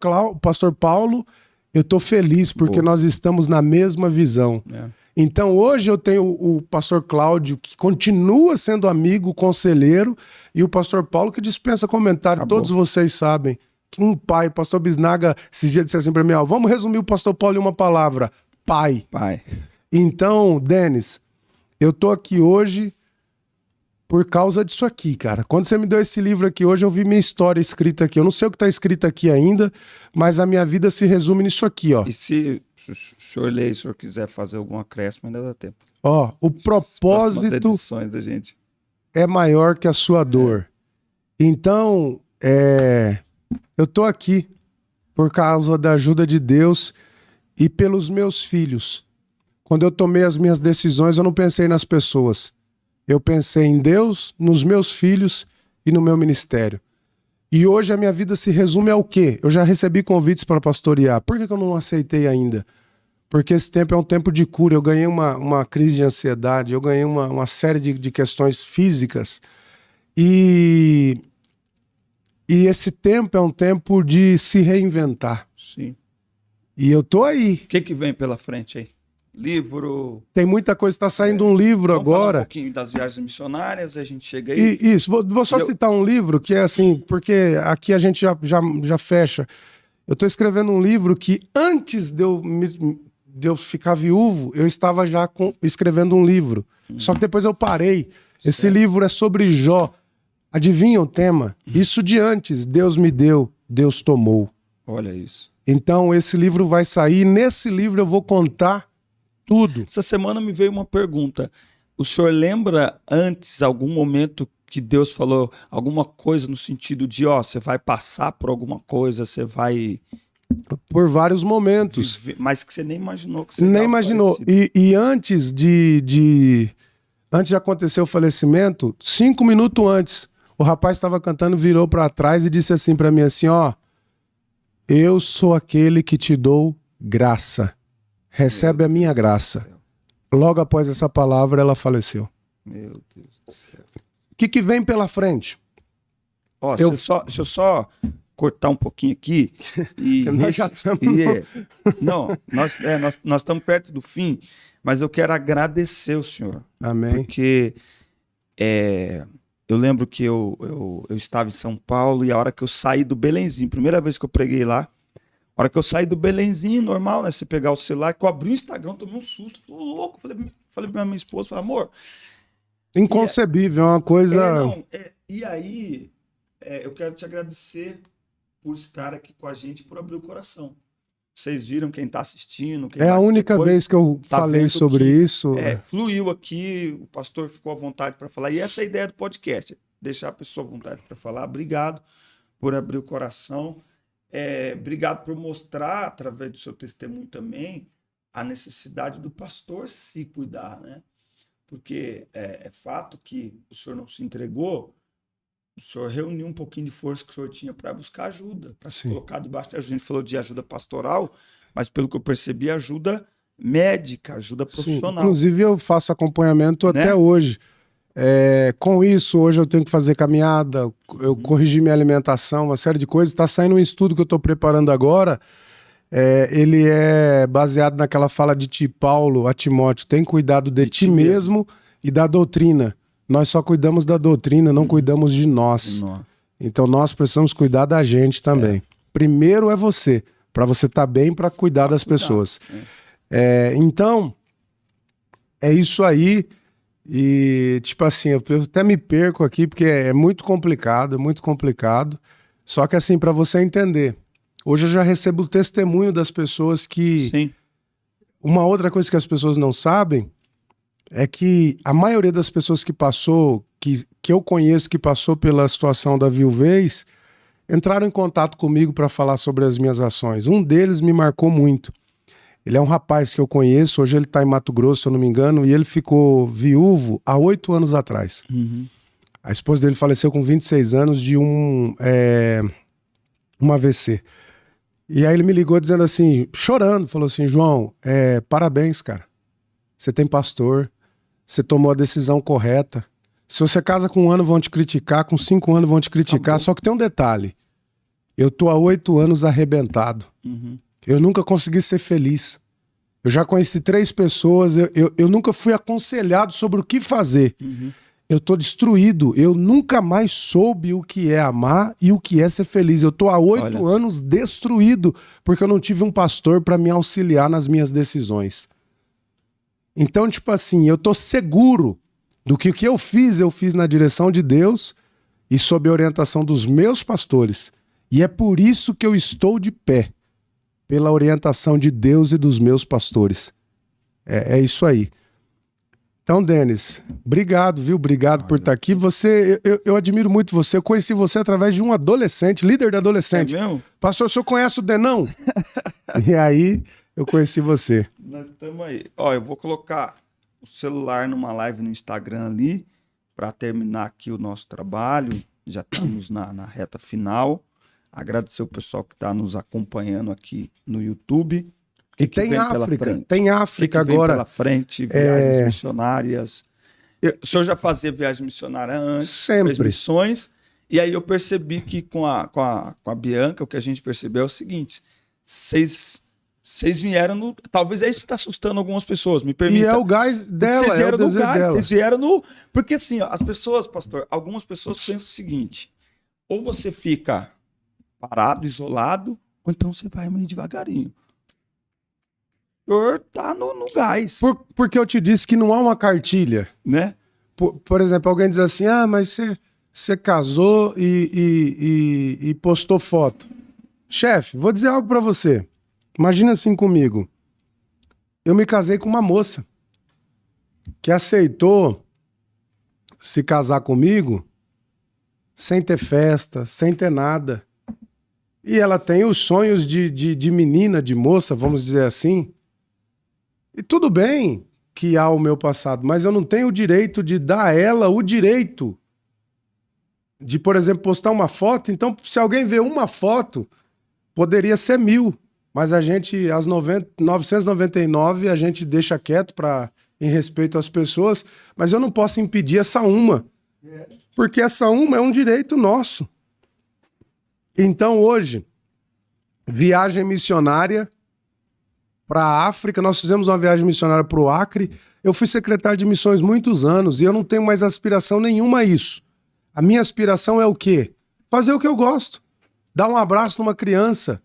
Paulo, eu estou feliz, porque nós estamos na mesma visão. Então hoje eu tenho o pastor Cláudio, que continua sendo amigo, conselheiro, e o pastor Paulo, que dispensa comentário. Todos vocês sabem que um pai, o pastor Bisnaga, esses dias disse assim para mim, vamos resumir o pastor Paulo em uma palavra, pai. Então, Denis, eu tô aqui hoje por causa disso aqui, cara. Quando você me deu esse livro aqui hoje, eu vi minha história escrita aqui. Eu não sei o que tá escrito aqui ainda, mas a minha vida se resume nisso aqui, ó. E se o senhor ler e o senhor quiser fazer algum acréscimo, ainda dá tempo. Ó, o propósito edições da gente é maior que a sua dor. Então, eu tô aqui por causa da ajuda de Deus e pelos meus filhos. Quando eu tomei as minhas decisões, eu não pensei nas pessoas. Eu pensei em Deus, nos meus filhos e no meu ministério. E hoje a minha vida se resume ao quê? Eu já recebi convites para pastorear. Por que eu não aceitei ainda? Porque esse tempo é um tempo de cura. Eu ganhei uma crise de ansiedade, eu ganhei uma série de questões físicas. E esse tempo é um tempo de se reinventar. Sim. E eu tô aí. O que vem pela frente aí? Livro. Tem muita coisa, está saindo um livro Vamos agora. Falar um pouquinho das viagens missionárias, a gente chega aí. Isso, vou só citar um livro que é assim, porque aqui a gente já fecha. Eu estou escrevendo um livro que antes de eu ficar viúvo, eu estava já escrevendo um livro. Só que depois eu parei. Esse livro é sobre Jó. Adivinha o tema? Isso de antes, Deus me deu, Deus tomou. Olha isso. Então esse livro vai sair, nesse livro eu vou contar tudo. Essa semana me veio uma pergunta. O senhor lembra antes, algum momento que Deus falou alguma coisa no sentido de, você vai passar por alguma coisa, você vai... Por vários momentos. Mas que você nem imaginou que você... Nem imaginou. E antes de acontecer o falecimento, 5 minutos antes, o rapaz estava cantando, virou para trás e disse assim para mim assim, eu sou aquele que te dou graça. Recebe a minha graça. Logo após essa palavra, ela faleceu. Meu Deus do céu. O que vem pela frente? Deixa eu só cortar um pouquinho aqui. Nós já estamos... nós estamos perto do fim, mas eu quero agradecer o senhor. Amém. Porque eu lembro que eu estava em São Paulo e a hora que eu saí do Belenzinho, primeira vez que eu preguei lá, a hora que eu saí do Belenzinho, normal, né? Você pegar o celular, que eu abri o Instagram, tomei um susto, falei, louco, falei pra minha esposa, falei, amor... Inconcebível, é uma coisa... E aí, eu quero te agradecer por estar aqui com a gente, por abrir o coração. Vocês viram, quem está assistindo... É a única vez que eu falei sobre isso. Fluiu aqui, o pastor ficou à vontade para falar, e essa é a ideia do podcast, deixar a pessoa à vontade para falar. Obrigado por abrir o coração. Obrigado por mostrar, através do seu testemunho também, a necessidade do pastor se cuidar, né? Porque é fato que o senhor não se entregou, o senhor reuniu um pouquinho de força que o senhor tinha para buscar ajuda, para se colocar debaixo da ajuda. A gente falou de ajuda pastoral, mas pelo que eu percebi, ajuda médica, ajuda profissional. Sim, inclusive eu faço acompanhamento até hoje. Com isso, hoje eu tenho que fazer caminhada, eu corrigi minha alimentação, uma série de coisas. Está saindo um estudo que eu estou preparando agora. Ele é baseado naquela fala de Paulo a Timóteo: tem cuidado de ti mesmo e da doutrina. Nós só cuidamos da doutrina, não cuidamos de nós. Então nós precisamos cuidar da gente também. Primeiro é você, para você estar bem, para cuidar das pessoas. Então, é isso aí. E, tipo assim, eu até me perco aqui, porque é muito complicado, é muito complicado. Só que, assim, para você entender, hoje eu já recebo o testemunho das pessoas que... Sim. Uma outra coisa que as pessoas não sabem é que a maioria das pessoas que passou, que eu conheço que passou pela situação da viuvez, entraram em contato comigo para falar sobre as minhas ações. Um deles me marcou muito. Ele é um rapaz que eu conheço, hoje ele está em Mato Grosso, se eu não me engano, e ele ficou viúvo há 8 anos atrás. Uhum. A esposa dele faleceu com 26 anos de um AVC. E aí ele me ligou dizendo assim, chorando, falou assim, João, parabéns, cara. Você tem pastor, você tomou a decisão correta. Se você casa com 1 ano, vão te criticar, com 5 anos vão te criticar, só que tem um detalhe. Eu tô há 8 anos arrebentado. Uhum. Eu nunca consegui ser feliz. Eu já conheci 3 pessoas, eu nunca fui aconselhado sobre o que fazer. Uhum. Eu tô destruído, eu nunca mais soube o que é amar e o que é ser feliz. Eu tô há 8 anos destruído, porque eu não tive um pastor para me auxiliar nas minhas decisões. Então, tipo assim, eu tô seguro do que o que eu fiz na direção de Deus e sob a orientação dos meus pastores. E é por isso que eu estou de pé. Pela orientação de Deus e dos meus pastores. É isso aí. Então, Denis, obrigado, viu? Obrigado por estar aqui. Eu admiro muito você. Eu conheci você através de um adolescente, líder de adolescente. É mesmo? Pastor, o senhor conhece o Denão? E aí, eu conheci você. Nós estamos aí. Ó, eu vou colocar o celular numa live no Instagram ali, para terminar aqui o nosso trabalho. Já estamos na reta final. Agradecer o pessoal que está nos acompanhando aqui no YouTube. E tem África que vem agora. Pela frente, viagens missionárias. O senhor já fazia viagem missionária antes? Sempre. Fez missões. E aí eu percebi que com a Bianca, o que a gente percebeu é o seguinte: vocês vieram no... Talvez é isso que está assustando algumas pessoas, me permita. E é o gás dela, vocês vieram é o desejo dela. Vocês vieram no... Porque assim, ó, as pessoas, pastor, algumas pessoas pensam o seguinte: ou você fica parado, isolado, ou então você vai meio devagarinho. O senhor tá no gás. Porque eu te disse que não há uma cartilha. Né? Por exemplo, alguém diz assim, mas você casou e postou foto. Chefe, vou dizer algo pra você. Imagina assim comigo. Eu me casei com uma moça que aceitou se casar comigo sem ter festa, sem ter nada. E ela tem os sonhos de menina, de moça, vamos dizer assim. E tudo bem que há o meu passado, mas eu não tenho o direito de dar a ela o direito de, por exemplo, postar uma foto. Então, se alguém vê uma foto, poderia ser 1000. Mas a gente, às 999, a gente deixa quieto em respeito às pessoas. Mas eu não posso impedir essa uma. Porque essa uma é um direito nosso. Então, hoje, viagem missionária para a África. Nós fizemos uma viagem missionária para o Acre. Eu fui secretário de missões muitos anos e eu não tenho mais aspiração nenhuma a isso. A minha aspiração é o quê? Fazer o que eu gosto. Dar um abraço numa criança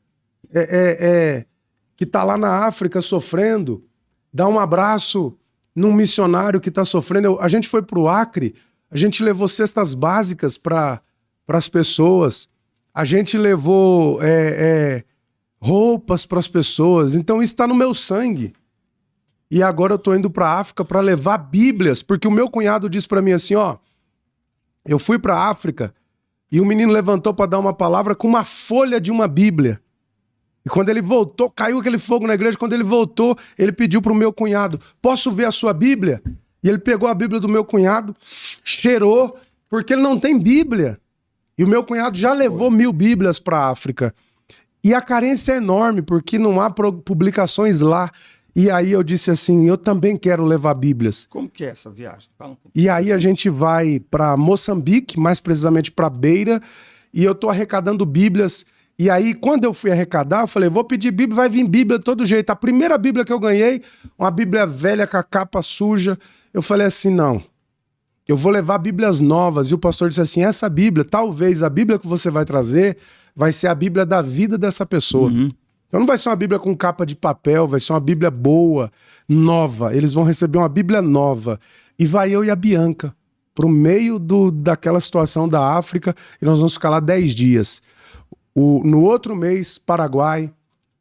que está lá na África sofrendo. Dar um abraço num missionário que está sofrendo. A gente foi para o Acre, a gente levou cestas básicas para as pessoas. A gente levou roupas para as pessoas. Então isso está no meu sangue. E agora eu estou indo para a África para levar Bíblias, porque o meu cunhado disse para mim assim, eu fui para a África e o menino levantou para dar uma palavra com uma folha de uma Bíblia. E quando ele voltou, caiu aquele fogo na igreja. Quando ele voltou, ele pediu para o meu cunhado, posso ver a sua Bíblia? E ele pegou a Bíblia do meu cunhado, cheirou, porque ele não tem Bíblia. E o meu cunhado já levou 1000 Bíblias para a África. E a carência é enorme, porque não há publicações lá. E aí eu disse assim, eu também quero levar Bíblias. Como que é essa viagem? Fala um pouco. E aí a gente vai para Moçambique, mais precisamente para Beira, e eu tô arrecadando Bíblias. E aí, quando eu fui arrecadar, eu falei, vou pedir Bíblia, vai vir Bíblia de todo jeito. A primeira Bíblia que eu ganhei, uma Bíblia velha com a capa suja, eu falei assim, não, eu vou levar Bíblias novas. E o pastor disse assim, essa Bíblia, talvez a Bíblia que você vai trazer, vai ser a Bíblia da vida dessa pessoa. Uhum. Então não vai ser uma Bíblia com capa de papel, vai ser uma Bíblia boa, nova. Eles vão receber uma Bíblia nova. E vai eu e a Bianca para o meio daquela situação da África e nós vamos ficar lá 10 dias. No outro mês, Paraguai.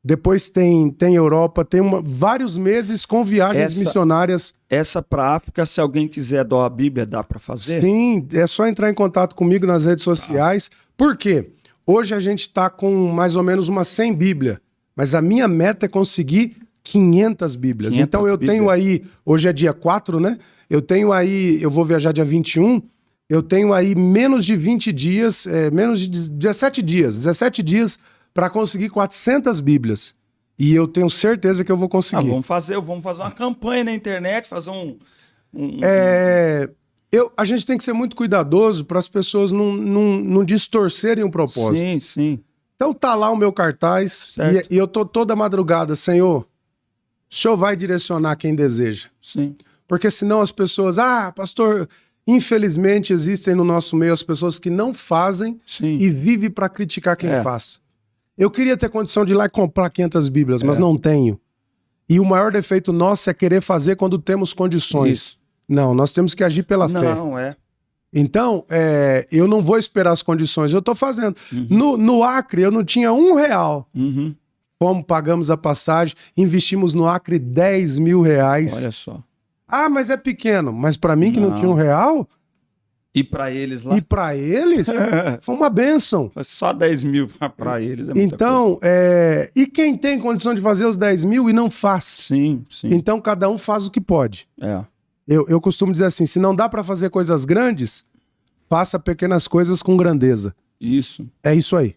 Depois tem Europa, tem vários meses com viagens missionárias. Essa para África, se alguém quiser doar a Bíblia, dá para fazer? Sim, é só entrar em contato comigo nas redes sociais. Por quê? Hoje a gente está com mais ou menos umas 100 Bíblias, mas a minha meta é conseguir 500 Bíblias. 500 então eu tenho aí, hoje é dia 4, né? Eu tenho aí, eu vou viajar dia 21, eu tenho aí menos de 20 dias, menos de 17 dias para conseguir 400 Bíblias. E eu tenho certeza que eu vou conseguir. Vamos fazer uma campanha na internet, fazer a gente tem que ser muito cuidadoso para as pessoas não distorcerem o propósito. Sim, sim. Então tá lá o meu cartaz e eu tô toda madrugada, Senhor, o Senhor vai direcionar quem deseja. Sim. Porque senão as pessoas, pastor, infelizmente existem no nosso meio as pessoas que não fazem e vivem para criticar quem faz. Eu queria ter condição de ir lá e comprar 500 Bíblias, mas não tenho. E o maior defeito nosso é querer fazer quando temos condições. Isso. Não, nós temos que agir pela fé. Então, eu não vou esperar as condições, eu estou fazendo. No Acre, eu não tinha R$1. Como pagamos a passagem, investimos no Acre R$10 mil. Olha só. Mas é pequeno. Mas para mim, que não tinha R$1... E para eles lá? E para eles, foi uma bênção. Só 10 mil para eles é muita então, coisa. E quem tem condição de fazer os 10 mil e não faz? Sim, sim. Então, cada um faz o que pode. Eu costumo dizer assim, se não dá para fazer coisas grandes, faça pequenas coisas com grandeza. Isso. É isso aí.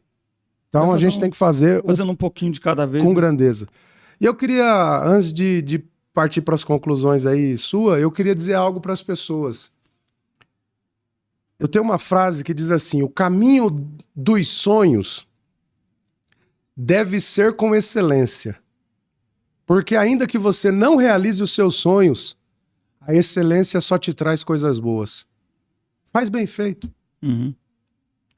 Então, a gente tem que fazer... Fazendo um pouquinho de cada vez. Com grandeza. E eu queria, antes de partir para as conclusões aí eu queria dizer algo para as pessoas. Eu tenho uma frase que diz assim, o caminho dos sonhos deve ser com excelência. Porque ainda que você não realize os seus sonhos, a excelência só te traz coisas boas. Faz bem feito.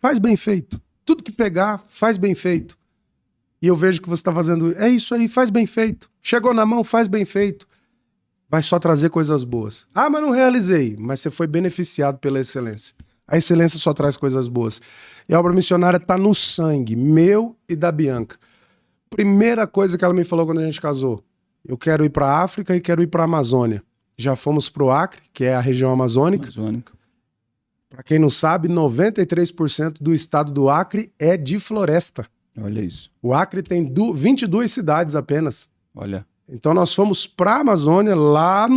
Faz bem feito. Tudo que pegar, faz bem feito. E eu vejo que você está fazendo... É isso aí, faz bem feito. Chegou na mão, faz bem feito. Vai só trazer coisas boas. Mas não realizei. Mas você foi beneficiado pela excelência. A excelência só traz coisas boas. E a obra missionária está no sangue, meu e da Bianca. Primeira coisa que ela me falou quando a gente casou. Eu quero ir para a África e quero ir para a Amazônia. Já fomos para o Acre, que é a região amazônica. Para quem não sabe, 93% do estado do Acre é de floresta. Olha isso. O Acre tem 22 cidades apenas. Olha. Então nós fomos para a Amazônia, lá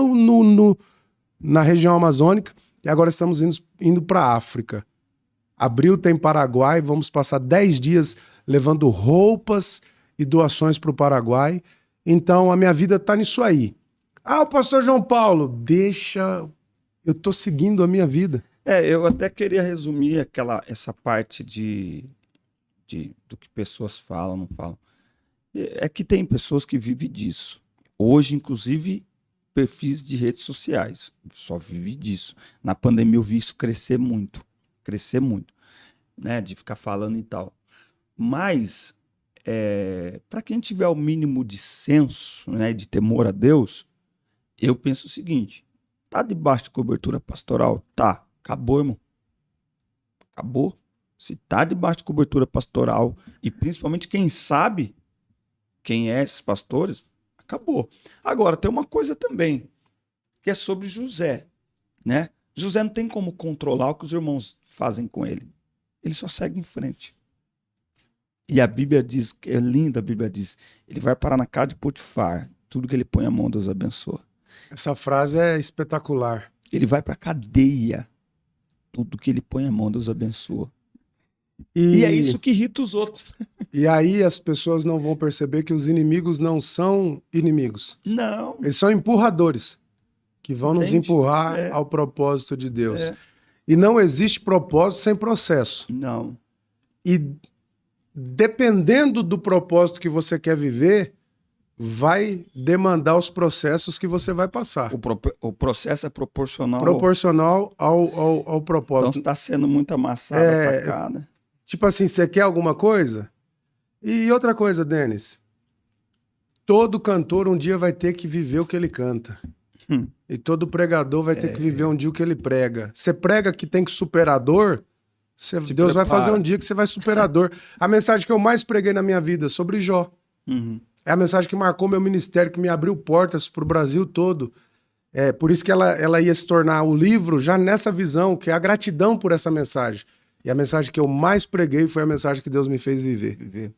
na região amazônica. E agora estamos indo para a África. Abril tem Paraguai, vamos passar 10 dias levando roupas e doações para o Paraguai. Então a minha vida está nisso aí. O pastor João Paulo, deixa... Eu estou seguindo a minha vida. Eu até queria resumir essa parte do que pessoas falam, não falam. É que tem pessoas que vivem disso. Hoje, inclusive... perfis de redes sociais, só vive disso. Na pandemia eu vi isso crescer muito, né, de ficar falando e tal. Mas, para quem tiver o mínimo de senso, né, de temor a Deus, eu penso o seguinte, tá debaixo de cobertura pastoral? Tá, acabou, irmão. Acabou. Se tá debaixo de cobertura pastoral, e principalmente quem sabe quem é esses pastores, acabou. Agora, tem uma coisa também, que é sobre José, né? José não tem como controlar o que os irmãos fazem com ele. Ele só segue em frente. E a Bíblia diz, é linda, a Bíblia diz, ele vai parar na casa de Potifar, tudo que ele põe a mão, Deus abençoa. Essa frase é espetacular. Ele vai para a cadeia, tudo que ele põe a mão, Deus abençoa. E é isso que irrita os outros. E aí as pessoas não vão perceber que os inimigos não são inimigos. Não. Eles são empurradores, que vão nos empurrar ao propósito de Deus. E não existe propósito sem processo. Não. E dependendo do propósito que você quer viver, vai demandar os processos que você vai passar. O processo é proporcional ao propósito. Então está sendo muito amassado pra cá, né? Tipo assim, você quer alguma coisa? E outra coisa, Denis, todo cantor um dia vai ter que viver o que ele canta. E todo pregador vai ter que viver um dia o que ele prega. Você prega que tem que superar a dor, Deus vai fazer um dia que você vai superar a dor. A mensagem que eu mais preguei na minha vida sobre Jó. É a mensagem que marcou meu ministério, que me abriu portas para o Brasil todo. É por isso que ela ia se tornar o livro já nessa visão, que é a gratidão por essa mensagem. E a mensagem que eu mais preguei foi a mensagem que Deus me fez viver.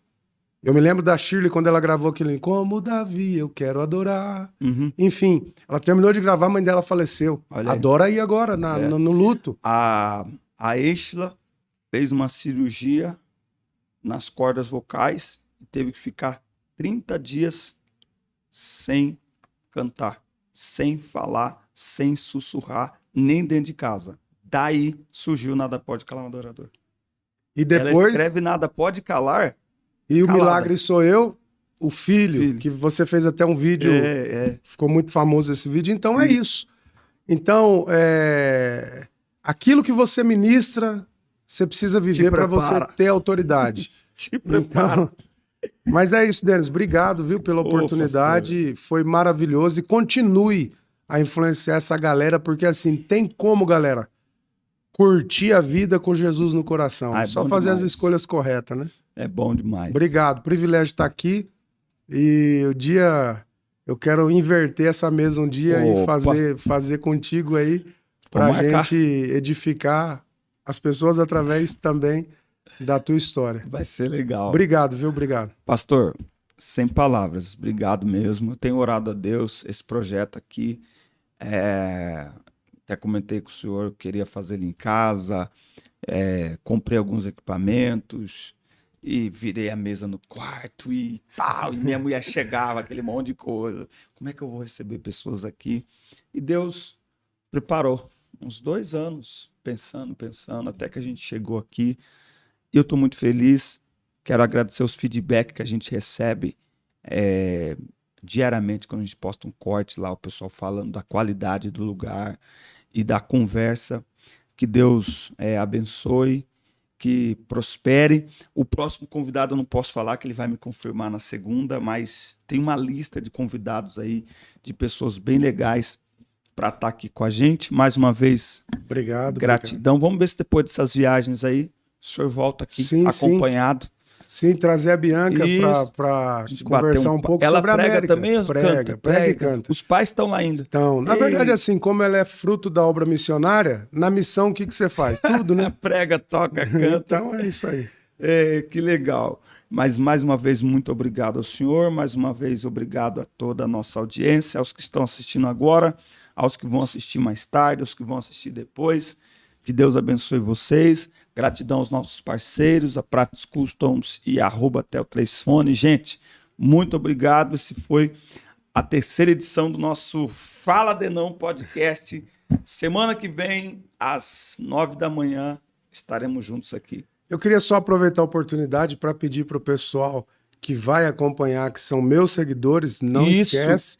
Eu me lembro da Shirley quando ela gravou aquele Como Davi, eu quero adorar. Enfim, ela terminou de gravar, a mãe dela faleceu. Adora aí agora, no luto. A Estela fez uma cirurgia nas cordas vocais e teve que ficar 30 dias sem cantar, sem falar, sem sussurrar, nem dentro de casa. Daí surgiu Nada Pode Calar um Adorador. E depois... Ela escreve Nada Pode Calar. E o Milagre Sou Eu, o filho, que você fez até um vídeo, ficou muito famoso esse vídeo. Então é isso. Então, aquilo que você ministra, você precisa viver para você ter autoridade. Te prepara. Então, mas é isso, Denis. Obrigado, viu, pela oportunidade. Foi maravilhoso. E continue a influenciar essa galera, porque assim, tem como, galera, curtir a vida com Jesus no coração. É só fazer as escolhas corretas, né? É bom demais. Obrigado. Privilégio estar aqui. E o dia... Eu quero inverter essa mesa um dia e fazer contigo aí para a gente edificar as pessoas através também da tua história. Vai ser legal. Obrigado, viu? Obrigado. Pastor, sem palavras, obrigado mesmo. Eu tenho orado a Deus, esse projeto aqui, até comentei com o senhor, eu queria fazer ele em casa, comprei alguns equipamentos e virei a mesa no quarto e tal, e minha mulher chegava, aquele monte de coisa. Como é que eu vou receber pessoas aqui? E Deus preparou uns 2 anos, pensando, até que a gente chegou aqui. E eu estou muito feliz, quero agradecer os feedbacks que a gente recebe diariamente, quando a gente posta um corte lá, o pessoal falando da qualidade do lugar e da conversa. Que Deus abençoe, que prospere. O próximo convidado eu não posso falar, que ele vai me confirmar na segunda, mas tem uma lista de convidados aí, de pessoas bem legais para estar aqui com a gente. Mais uma vez, obrigado. Gratidão. Obrigado. Vamos ver se depois dessas viagens aí, o senhor volta aqui acompanhado. Sim, trazer a Bianca para conversar um pouco sobre a América. Ela prega também ou canta? Prega e canta. Os pais estão lá ainda. Então, na verdade, assim, como ela é fruto da obra missionária, na missão, o que você faz? Tudo, né? Prega, toca, canta. Então, é isso aí. Que legal. Mas, mais uma vez, muito obrigado ao senhor. Mais uma vez, obrigado a toda a nossa audiência, aos que estão assistindo agora, aos que vão assistir mais tarde, aos que vão assistir depois. Que Deus abençoe vocês. Gratidão aos nossos parceiros, a Pratos Customs e a @tel3fone. Gente, muito obrigado. Esse foi a 3ª edição do nosso Fala Denão podcast. Semana que vem, às 9 da manhã, estaremos juntos aqui. Eu queria só aproveitar a oportunidade para pedir para o pessoal que vai acompanhar, que são meus seguidores, não esquece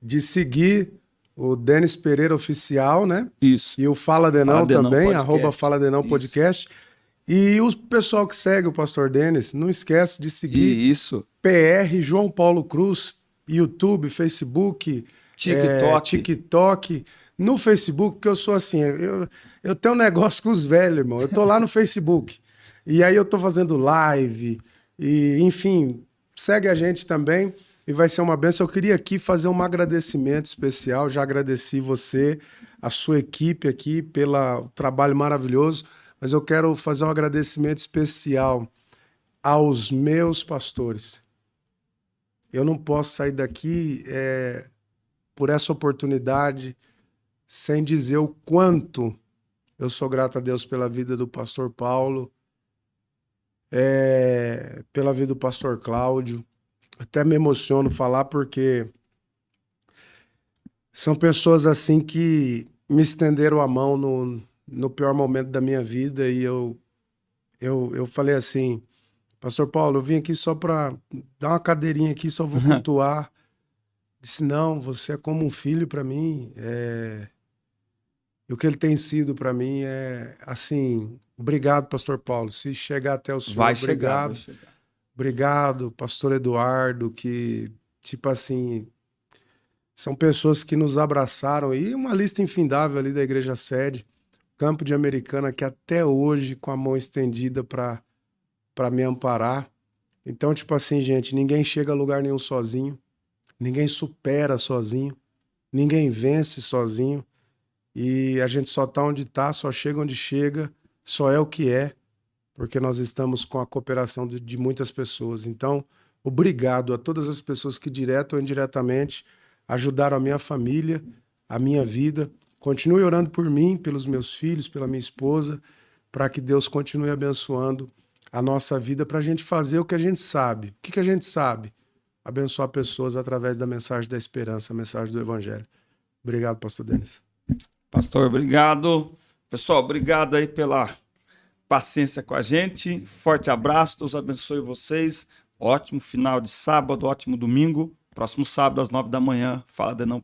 de seguir o Denis Pereira Oficial, né? Isso. E o Fala Denão também, podcast. @Fala Denão Podcast. E o pessoal que segue o Pastor Denis, não esquece de seguir PR João Paulo Cruz, YouTube, Facebook, TikTok. No Facebook, porque eu sou assim, eu tenho um negócio com os velhos, irmão. Eu tô lá no Facebook. E aí eu tô fazendo live, e enfim, segue a gente também. E vai ser uma bênção. Eu queria aqui fazer um agradecimento especial. Já agradeci você, a sua equipe aqui, pelo trabalho maravilhoso. Mas eu quero fazer um agradecimento especial aos meus pastores. Eu não posso sair daqui por essa oportunidade sem dizer o quanto eu sou grato a Deus pela vida do pastor Paulo, pela vida do pastor Cláudio. Até me emociono falar porque são pessoas assim que me estenderam a mão no pior momento da minha vida e eu falei assim, pastor Paulo, eu vim aqui só para dar uma cadeirinha aqui, só vou cultuar. Disse, não, você é como um filho para mim. E o que ele tem sido para mim é assim, obrigado, pastor Paulo. Se chegar até o senhor, vai obrigado. chegar. Obrigado, pastor Eduardo, que tipo assim, são pessoas que nos abraçaram, e uma lista infindável ali da Igreja Sede, Campo de Americana, que até hoje com a mão estendida para me amparar. Então, tipo assim, gente, ninguém chega a lugar nenhum sozinho, ninguém supera sozinho, ninguém vence sozinho, e a gente só tá onde tá, só chega onde chega, só é o que é, porque nós estamos com a cooperação de muitas pessoas. Então, obrigado a todas as pessoas que, direto ou indiretamente, ajudaram a minha família, a minha vida. Continue orando por mim, pelos meus filhos, pela minha esposa, para que Deus continue abençoando a nossa vida, para a gente fazer o que a gente sabe. O que a gente sabe? Abençoar pessoas através da mensagem da esperança, a mensagem do Evangelho. Obrigado, pastor Denis. Pastor, obrigado. Pessoal, obrigado aí pela paciência com a gente. Forte abraço, Deus abençoe vocês. Ótimo final de sábado, ótimo domingo. Próximo sábado, às 9 da manhã, Fala Denão.